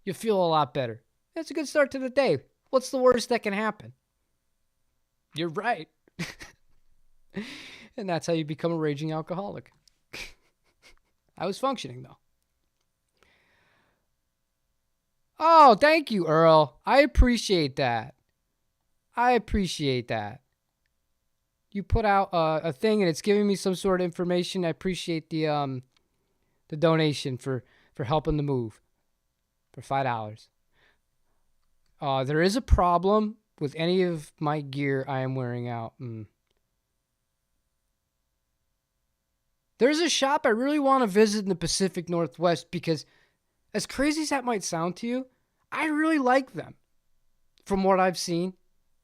You'll feel a lot better. That's a good start to the day. What's the worst that can happen? You're right. And that's how you become a raging alcoholic. I was functioning, though. Oh, thank you, Earl. I appreciate that. You put out a thing, and it's giving me some sort of information. I appreciate the donation for helping the move for $5. There is a problem with any of my gear I am wearing out. There's a shop I really want to visit in the Pacific Northwest because, as crazy as that might sound to you, I really like them from what I've seen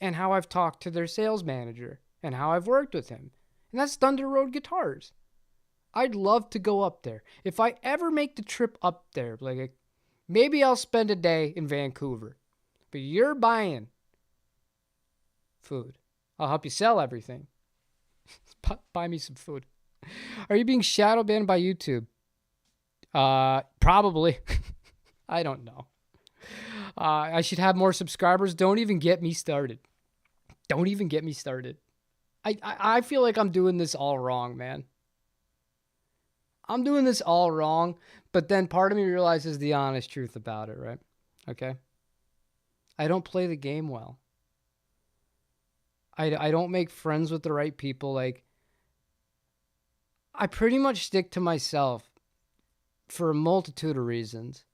and how I've talked to their sales manager and how I've worked with him. And that's Thunder Road Guitars. I'd love to go up there. If I ever make the trip up there, like maybe I'll spend a day in Vancouver. But you're buying food. I'll help you sell everything. Buy me some food. Are you being shadow banned by YouTube? Probably. I don't know. I should have more subscribers. Don't even get me started. Don't even get me started. I feel like I'm doing this all wrong, man. I'm doing this all wrong, but then part of me realizes the honest truth about it, right? Okay? I don't play the game well. I don't make friends with the right people. Like, I pretty much stick to myself for a multitude of reasons.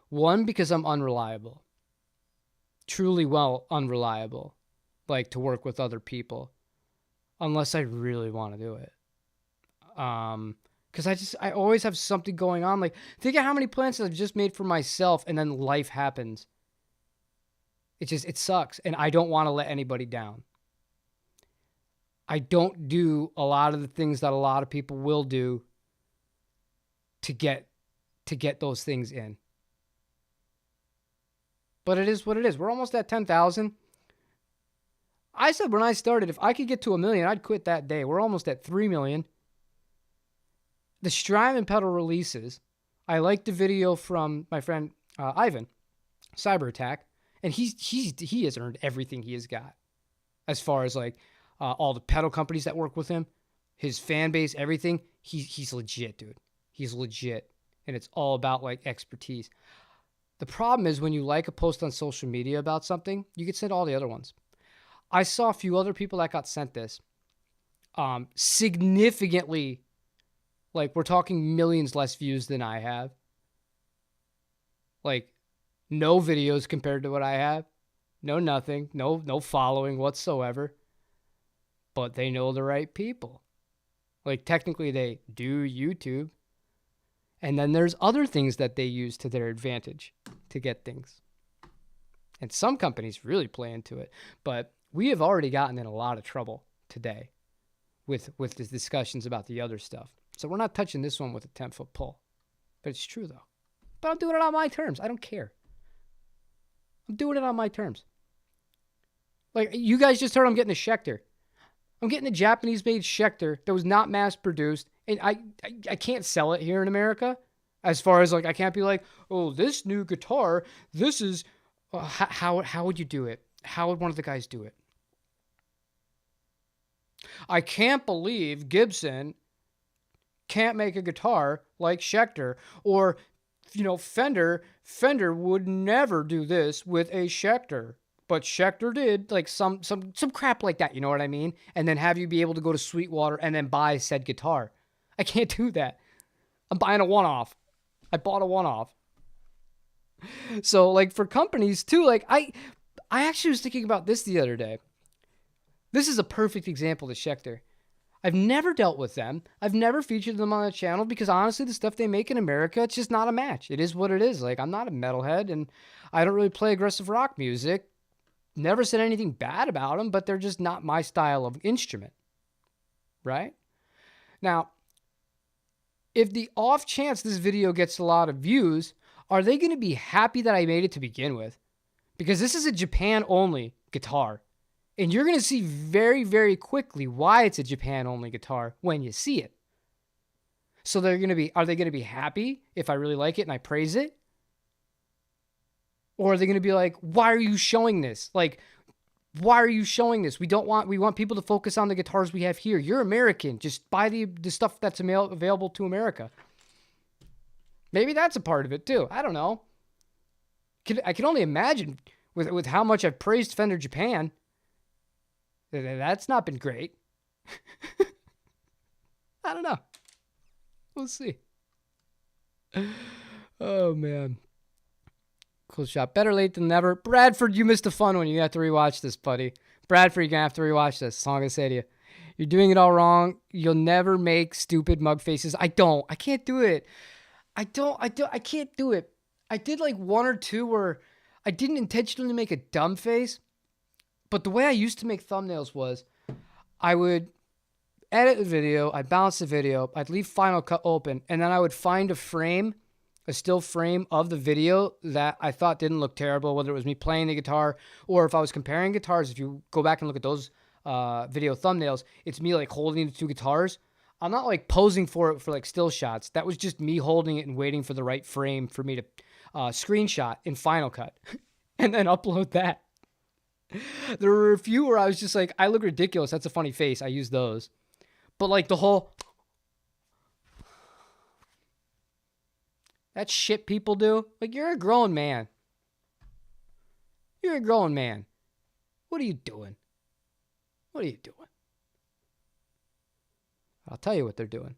One, because I'm unreliable. Truly unreliable. Like, to work with other people. Unless I really want to do it. Because I always have something going on. Like, think of how many plans I've just made for myself, and then life happens. It sucks, and I don't want to let anybody down. I don't do a lot of the things that a lot of people will do to get those things in. But it is what it is. We're almost at 10,000. I said when I started, if I could get to 1 million, I'd quit that day. We're almost at 3 million. The Strymon pedal releases. I liked the video from my friend Ivan, Cyber Attack, and he has earned everything he has got, as far as like all the pedal companies that work with him, his fan base, everything. He's legit, dude. He's legit, and it's all about like expertise. The problem is when you like a post on social media about something, you get sent all the other ones. I saw a few other people that got sent this, significantly. Like, we're talking millions less views than I have. Like, no videos compared to what I have. No nothing. No following whatsoever. But they know the right people. Like, technically, they do YouTube. And then there's other things that they use to their advantage to get things. And some companies really play into it. But we have already gotten in a lot of trouble today with the discussions about the other stuff. So we're not touching this one with a 10-foot pole. But it's true, though. But I'm doing it on my terms. I don't care. I'm doing it on my terms. Like, you guys just heard I'm getting a Schecter. I'm getting a Japanese-made Schecter that was not mass-produced. And I can't sell it here in America. As far as, like, I can't be like, oh, this new guitar, this is... How would you do it? How would one of the guys do it? I can't believe Gibson can't make a guitar like Schecter, or, you know, Fender would never do this with a Schecter, but Schecter did, like some crap like that, you know what I mean? And then have you be able to go to Sweetwater and then buy said guitar. I can't do that. I'm buying a one-off. I bought a one-off. So, like, for companies too, like, I actually was thinking about this the other day. This is a perfect example of Schecter. I've never dealt with them. I've never featured them on the channel because, honestly, the stuff they make in America, it's just not a match. It is what it is. Like, I'm not a metalhead, and I don't really play aggressive rock music. Never said anything bad about them, but they're just not my style of instrument. Right? Now, if the off chance this video gets a lot of views, are they going to be happy that I made it to begin with? Because this is a Japan-only guitar. And you're going to see very, very quickly why it's a Japan-only guitar when you see it. So are they going to be happy if I really like it and I praise it? Or are they going to be like, why are you showing this? Like, why are you showing this? We want people to focus on the guitars we have here. You're American. Just buy the stuff that's available to America. Maybe that's a part of it too. I don't know. I can only imagine with how much I've praised Fender Japan. That's not been great. I don't know. We'll see. Oh, man. Cool shot. Better late than never. Bradford, you missed a fun one. You have to rewatch this, buddy. Bradford, you're going to have to rewatch this. That's all I'm going to say to you. You're doing it all wrong. You'll never make stupid mug faces. I can't do it. I can't do it. I did like one or two where I didn't intentionally make a dumb face. But the way I used to make thumbnails was I would edit the video, I'd bounce the video, I'd leave Final Cut open, and then I would find a still frame of the video that I thought didn't look terrible, whether it was me playing the guitar or if I was comparing guitars. If you go back and look at those video thumbnails, it's me like holding the two guitars. I'm not like posing for it for like still shots. That was just me holding it and waiting for the right frame for me to screenshot in Final Cut and then upload that. There were a few where I was just like, I look ridiculous. That's a funny face. I use those. But like the whole... that shit people do. Like, you're a grown man. You're a grown man. What are you doing? What are you doing? I'll tell you what they're doing.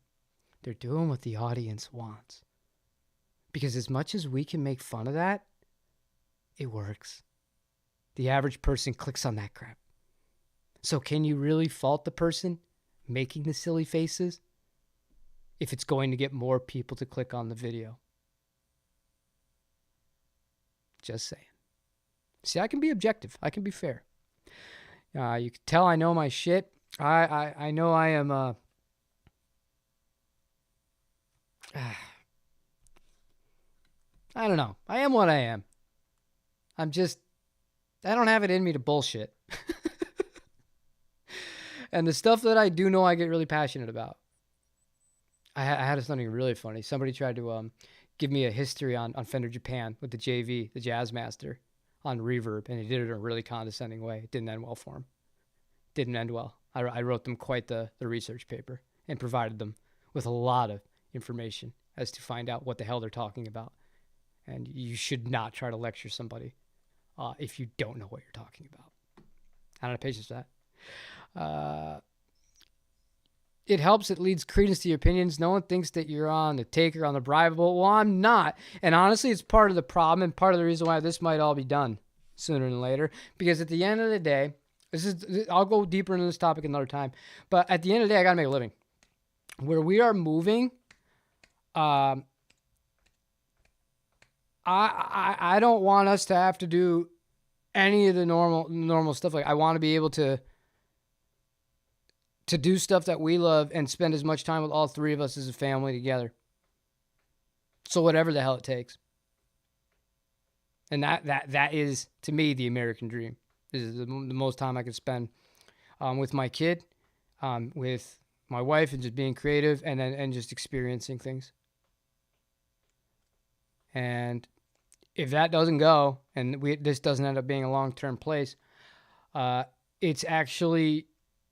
They're doing what the audience wants. Because as much as we can make fun of that, it works. The average person clicks on that crap. So can you really fault the person making the silly faces if it's going to get more people to click on the video? Just saying. See, I can be objective. I can be fair. You can tell I know my shit. I know I am... I don't know. I am what I am. I don't have it in me to bullshit. And the stuff that I do know I get really passionate about. I had something really funny. Somebody tried to give me a history on Fender Japan with the JV, the Jazzmaster, on Reverb, and he did it in a really condescending way. It didn't end well for him. Didn't end well. I wrote them quite the research paper and provided them with a lot of information as to find out what the hell they're talking about. And you should not try to lecture somebody if you don't know what you're talking about. I don't have patience for that. It helps. It leads credence to your opinions. No one thinks that you're on the take or on the bribable. Well, I'm not. And honestly, it's part of the problem and part of the reason why this might all be done sooner than later. Because at the end of the day, I'll go deeper into this topic another time. But at the end of the day, I got to make a living. Where we are moving, I don't want us to have to do any of the normal stuff. Like, I want to be able to do stuff that we love and spend as much time with all three of us as a family together. So whatever the hell it takes. And that is, to me, the American dream. This is the most time I could spend with my kid, with my wife, and just being creative and just experiencing things. And if that doesn't go, and this doesn't end up being a long-term place, it's actually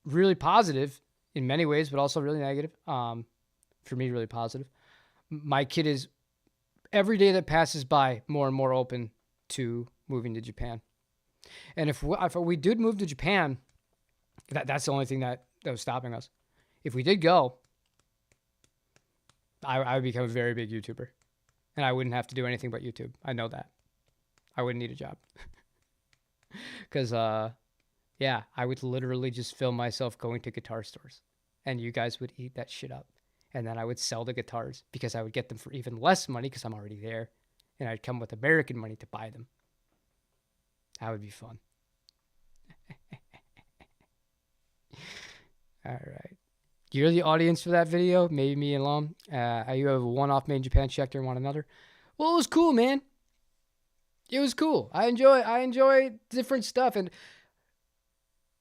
really positive in many ways, but also really negative. For me, really positive. My kid is, every day that passes by, more and more open to moving to Japan. And if we did move to Japan, that's the only thing that was stopping us. If we did go, I would become a very big YouTuber. And I wouldn't have to do anything but YouTube. I know that. I wouldn't need a job. Because, yeah, I would literally just film myself going to guitar stores. And you guys would eat that shit up. And then I would sell the guitars because I would get them for even less money because I'm already there. And I'd come with American money to buy them. That would be fun. All right. You're the audience for that video, maybe me and Lom. You have a one-off made in Japan check and one another. Well, it was cool, man. It was cool. I enjoy different stuff, and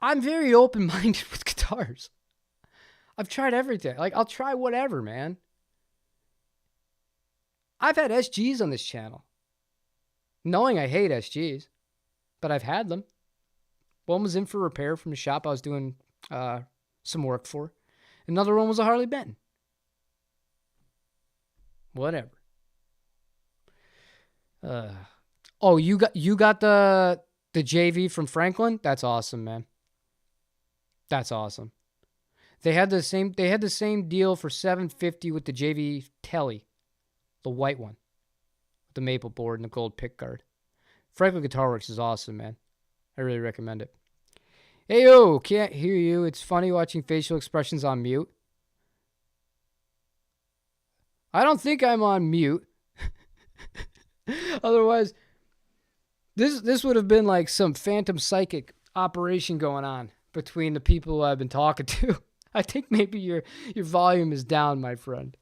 I'm very open-minded with guitars. I've tried everything. Like, I'll try whatever, man. I've had SGs on this channel, knowing I hate SGs, but I've had them. One was in for repair from the shop I was doing some work for. Another one was a Harley Benton. Whatever. Oh, you got the JV from Franklin? That's awesome, man. That's awesome. They had the same deal for $750 with the JV Telly, the white one, with the maple board and the gold pick guard. Franklin Guitar Works is awesome, man. I really recommend it. Hey, yo, can't hear you. It's funny watching facial expressions on mute. I don't think I'm on mute. Otherwise, this would have been like some phantom psychic operation going on between the people who I've been talking to. I think maybe your volume is down, my friend.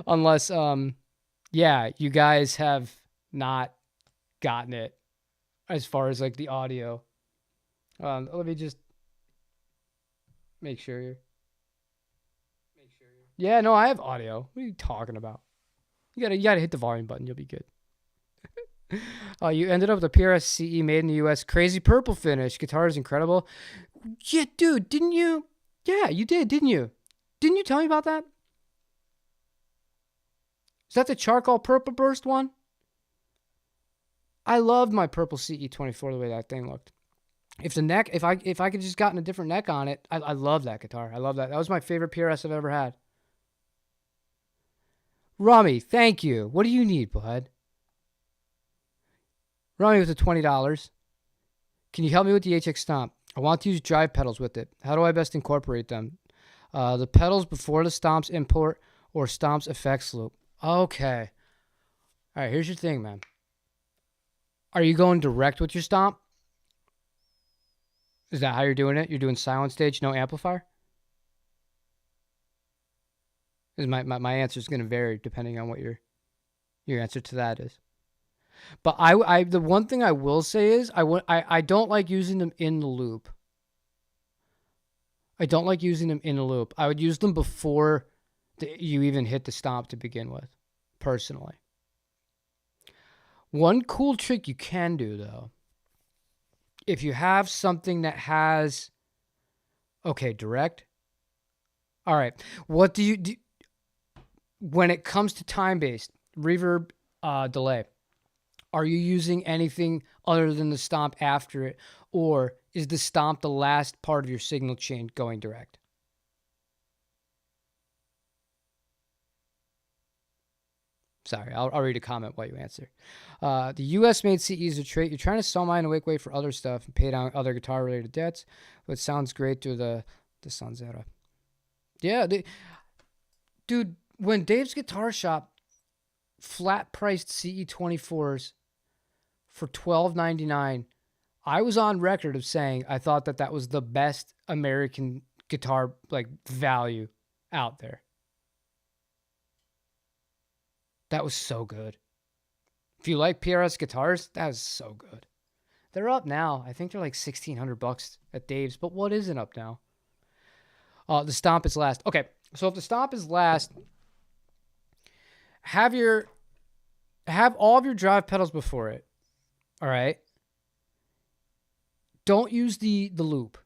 Unless yeah, you guys have not gotten it as far as like the audio. Let me just make sure here. Yeah, no, I have audio. What are you talking about? You gotta hit the volume button. You'll be good. You ended up with a PRS CE made in the U.S. Crazy purple finish. Guitar is incredible. Yeah, dude, didn't you? Yeah, you did, didn't you? Didn't you tell me about that? Is that the charcoal purple burst one? I loved my purple CE24 the way that thing looked. If I could just gotten a different neck on it, I love that guitar. I love that. That was my favorite PRS I've ever had. Rummy, thank you. What do you need, bud? Rummy with the $20. Can you help me with the HX Stomp? I want to use drive pedals with it. How do I best incorporate them? The pedals before the Stomps import or Stomps effects loop. Okay. All right, here's your thing, man. Are you going direct with your Stomp? Is that how you're doing it? You're doing silent stage, no amplifier? My answer is going to vary depending on what your answer to that is. But I the one thing I will say is I don't like using them in the loop. I don't like using them in the loop. I would use them before you even hit the Stomp to begin with, personally. One cool trick you can do, though, if you have something that has, okay, direct. All right. What do you do when it comes to time-based reverb delay? Are you using anything other than the Stomp after it? Or is the Stomp the last part of your signal chain going direct? Sorry, I'll read a comment while you answer. The U.S. made CE is a trait. You're trying to sell mine and make way for other stuff and pay down other guitar-related debts. But it sounds great through the Sanzera. Yeah, dude, when Dave's Guitar Shop flat-priced CE24s for $12.99, I was on record of saying I thought that was the best American guitar like value out there. That was so good. If you like PRS guitars, that was so good. They're up now. I think they're like $1,600 at Dave's, but what isn't up now? The Stomp is last. Okay, so if the Stomp is last, have all of your drive pedals before it. All right. Don't use the loop.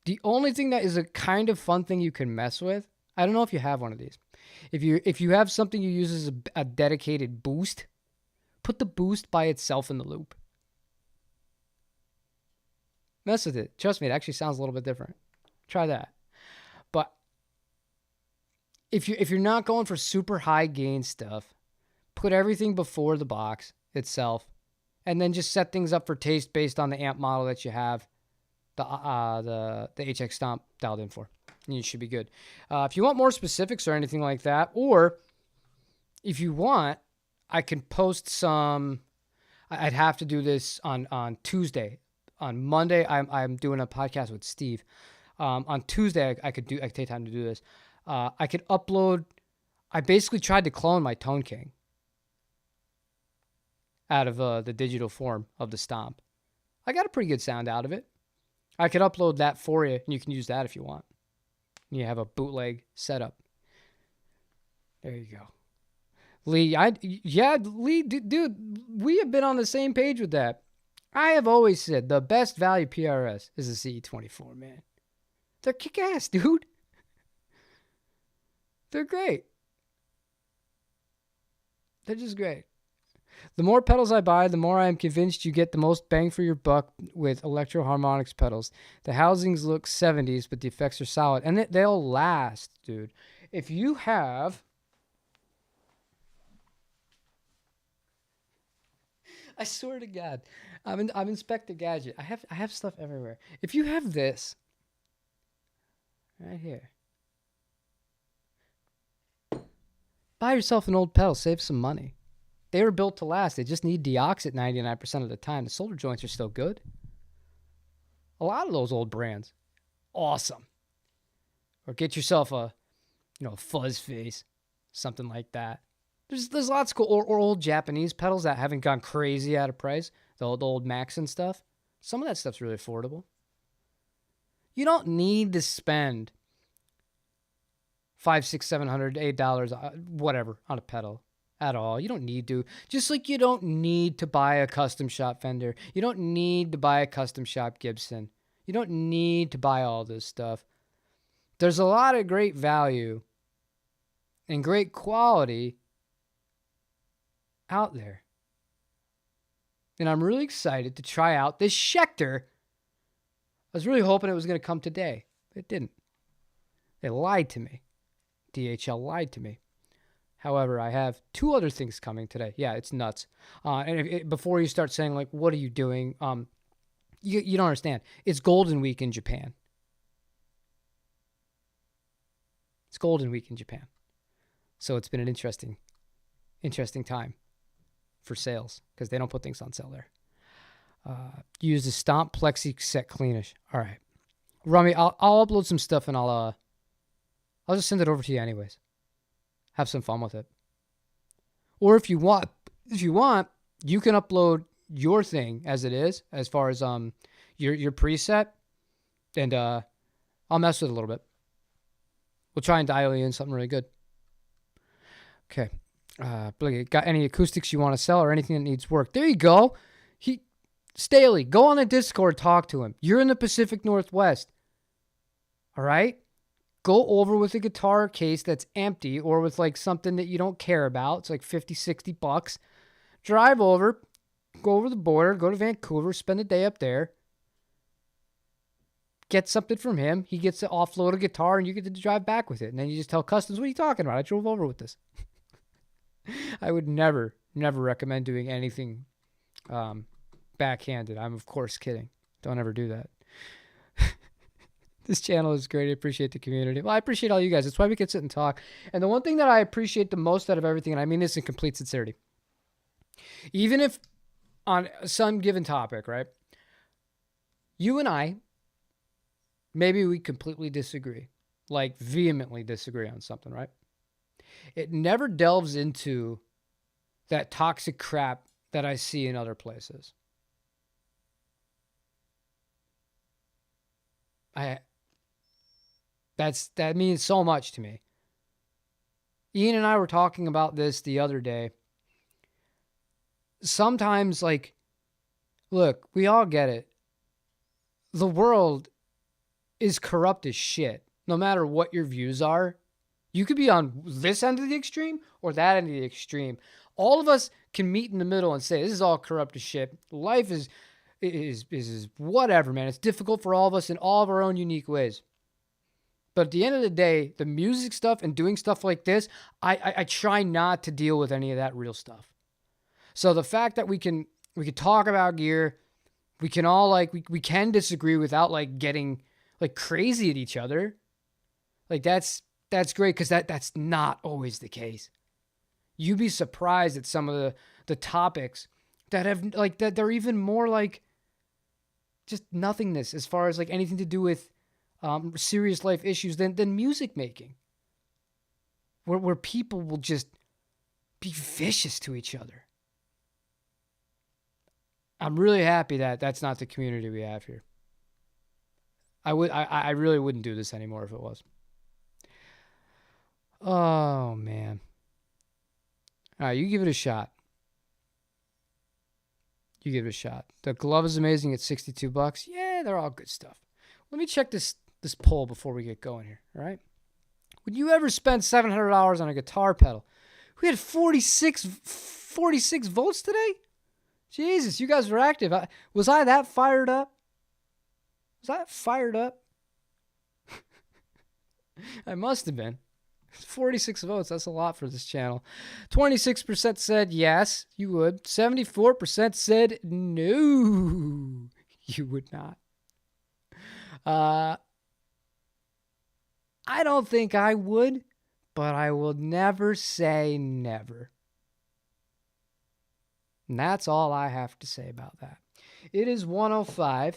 The only thing that is a kind of fun thing you can mess with, I don't know if you have one of these. If you have something you use as a dedicated boost, put the boost by itself in the loop. Mess with it. Trust me, it actually sounds a little bit different. Try that. But if you're not going for super high gain stuff, put everything before the box itself, and then just set things up for taste based on the amp model that you have the HX Stomp dialed in for. And you should be good. If you want more specifics or anything like that, or if you want, I can post some. I'd have to do this on Tuesday. On Monday, I'm doing a podcast with Steve. On Tuesday, I could take time to do this. I could upload. I basically tried to clone my Tone King out of the digital form of the Stomp. I got a pretty good sound out of it. I could upload that for you, and you can use that if you want. You have a bootleg setup. There you go. Lee, Lee, dude, we have been on the same page with that. I have always said the best value PRS is a CE24, man. They're kick-ass, dude. They're great. They're just great. The more pedals I buy, the more I am convinced you get the most bang for your buck with Electro Harmonix pedals. The housings look 70s, but the effects are solid. And they'll last, dude. If you have... I swear to God, I'm Inspector Gadget. I have stuff everywhere. If you have this, right here, buy yourself an old pedal, save some money. They were built to last. They just need deoxit 99% of the time. The solder joints are still good. A lot of those old brands. Awesome. Or get yourself a, fuzz face, something like that. There's lots of cool, or old Japanese pedals that haven't gone crazy out of price. The old Max and stuff. Some of that stuff's really affordable. You don't need to spend $500, $600, $700, $8, whatever, on a pedal at all. You don't need to. Just like you don't need to buy a custom shop Fender. You don't need to buy a custom shop Gibson. You don't need to buy all this stuff. There's a lot of great value and great quality out there. And I'm really excited to try out this Schecter. I was really hoping it was going to come today. It didn't. They lied to me. DHL lied to me. However, I have 2 other things coming today. Yeah, it's nuts. And before you start saying, like, what are you doing? You don't understand. It's Golden Week in Japan. It's Golden Week in Japan. So it's been an interesting time for sales because they don't put things on sale there. Use the Stomp Plexi Set Cleanish. All right. Rummy, I'll upload some stuff and I'll just send it over to you anyways. Have some fun with it. Or if you want, you can upload your thing as it is, as far as your preset, and I'll mess with it a little bit. We'll try and dial you in something really good. Okay. Got any acoustics you want to sell or anything that needs work? There you go. Staley, go on the Discord, talk to him. You're in the Pacific Northwest. All right? Go over with a guitar case that's empty or with like something that you don't care about. It's like $50, $60. Drive over, go over the border, go to Vancouver, spend a day up there. Get something from him. He gets to offload a guitar and you get to drive back with it. And then you just tell Customs, what are you talking about? I drove over with this. I would never recommend doing anything backhanded. I'm, of course, kidding. Don't ever do that. This channel is great. I appreciate the community. Well, I appreciate all you guys. That's why we can sit and talk. And the one thing that I appreciate the most out of everything, and I mean this in complete sincerity, even if on some given topic, right, you and I, maybe we completely disagree, like vehemently disagree on something, right? It never delves into that toxic crap that I see in other places. That means so much to me. Ian and I were talking about this the other day. Sometimes, like, look, we all get it. The world is corrupt as shit, no matter what your views are. You could be on this end of the extreme or that end of the extreme. All of us can meet in the middle and say, this is all corrupt as shit. Life is whatever, man. It's difficult for all of us in all of our own unique ways. But at the end of the day, the music stuff and doing stuff like this, I try not to deal with any of that real stuff. So the fact that we can talk about gear, we can all we can disagree without like getting like crazy at each other. Like that's great because that's not always the case. You'd be surprised at some of the topics that have like that they're even more like just nothingness as far as like anything to do with serious life issues than music making, where people will just be vicious to each other. I'm really happy that that's not the community we have here. I really wouldn't do this anymore if it was. Oh man. All right, you give it a shot. You give it a shot. The glove is amazing at $62. Yeah, they're all good stuff. Let me check this poll before we get going here, all right? Would you ever spend $700 on a guitar pedal? We had 46 votes today? Jesus, you guys were active. Was I that fired up? I must have been. 46 votes, that's a lot for this channel. 26% said yes, you would. 74% said no, you would not. I don't think I would, but I will never say never. And that's all I have to say about that. It is 1:05.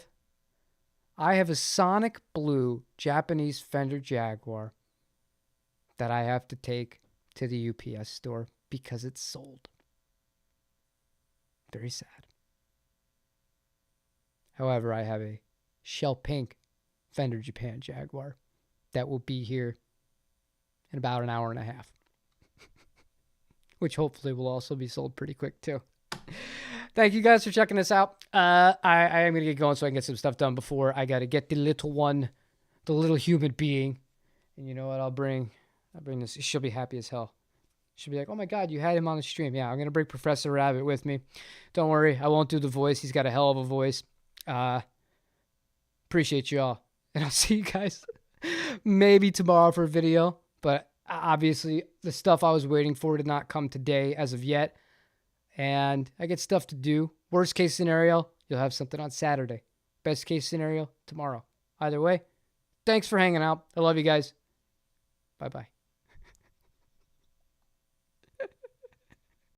I have a Sonic Blue Japanese Fender Jaguar that I have to take to the UPS store because it's sold. Very sad. However, I have a shell pink Fender Japan Jaguar that will be here in about an hour and a half, which hopefully will also be sold pretty quick too. Thank you guys for checking this out. I am going to get going so I can get some stuff done before I got to get the little one, the little human being. And you know what? I'll bring this. She'll be happy as hell. She'll be like, oh my God, you had him on the stream. Yeah, I'm going to bring Professor Rabbit with me. Don't worry. I won't do the voice. He's got a hell of a voice. Appreciate you all. And I'll see you guys maybe tomorrow for a video. But obviously, the stuff I was waiting for did not come today as of yet. And I get stuff to do. Worst case scenario, you'll have something on Saturday. Best case scenario, tomorrow. Either way, thanks for hanging out. I love you guys. Bye-bye.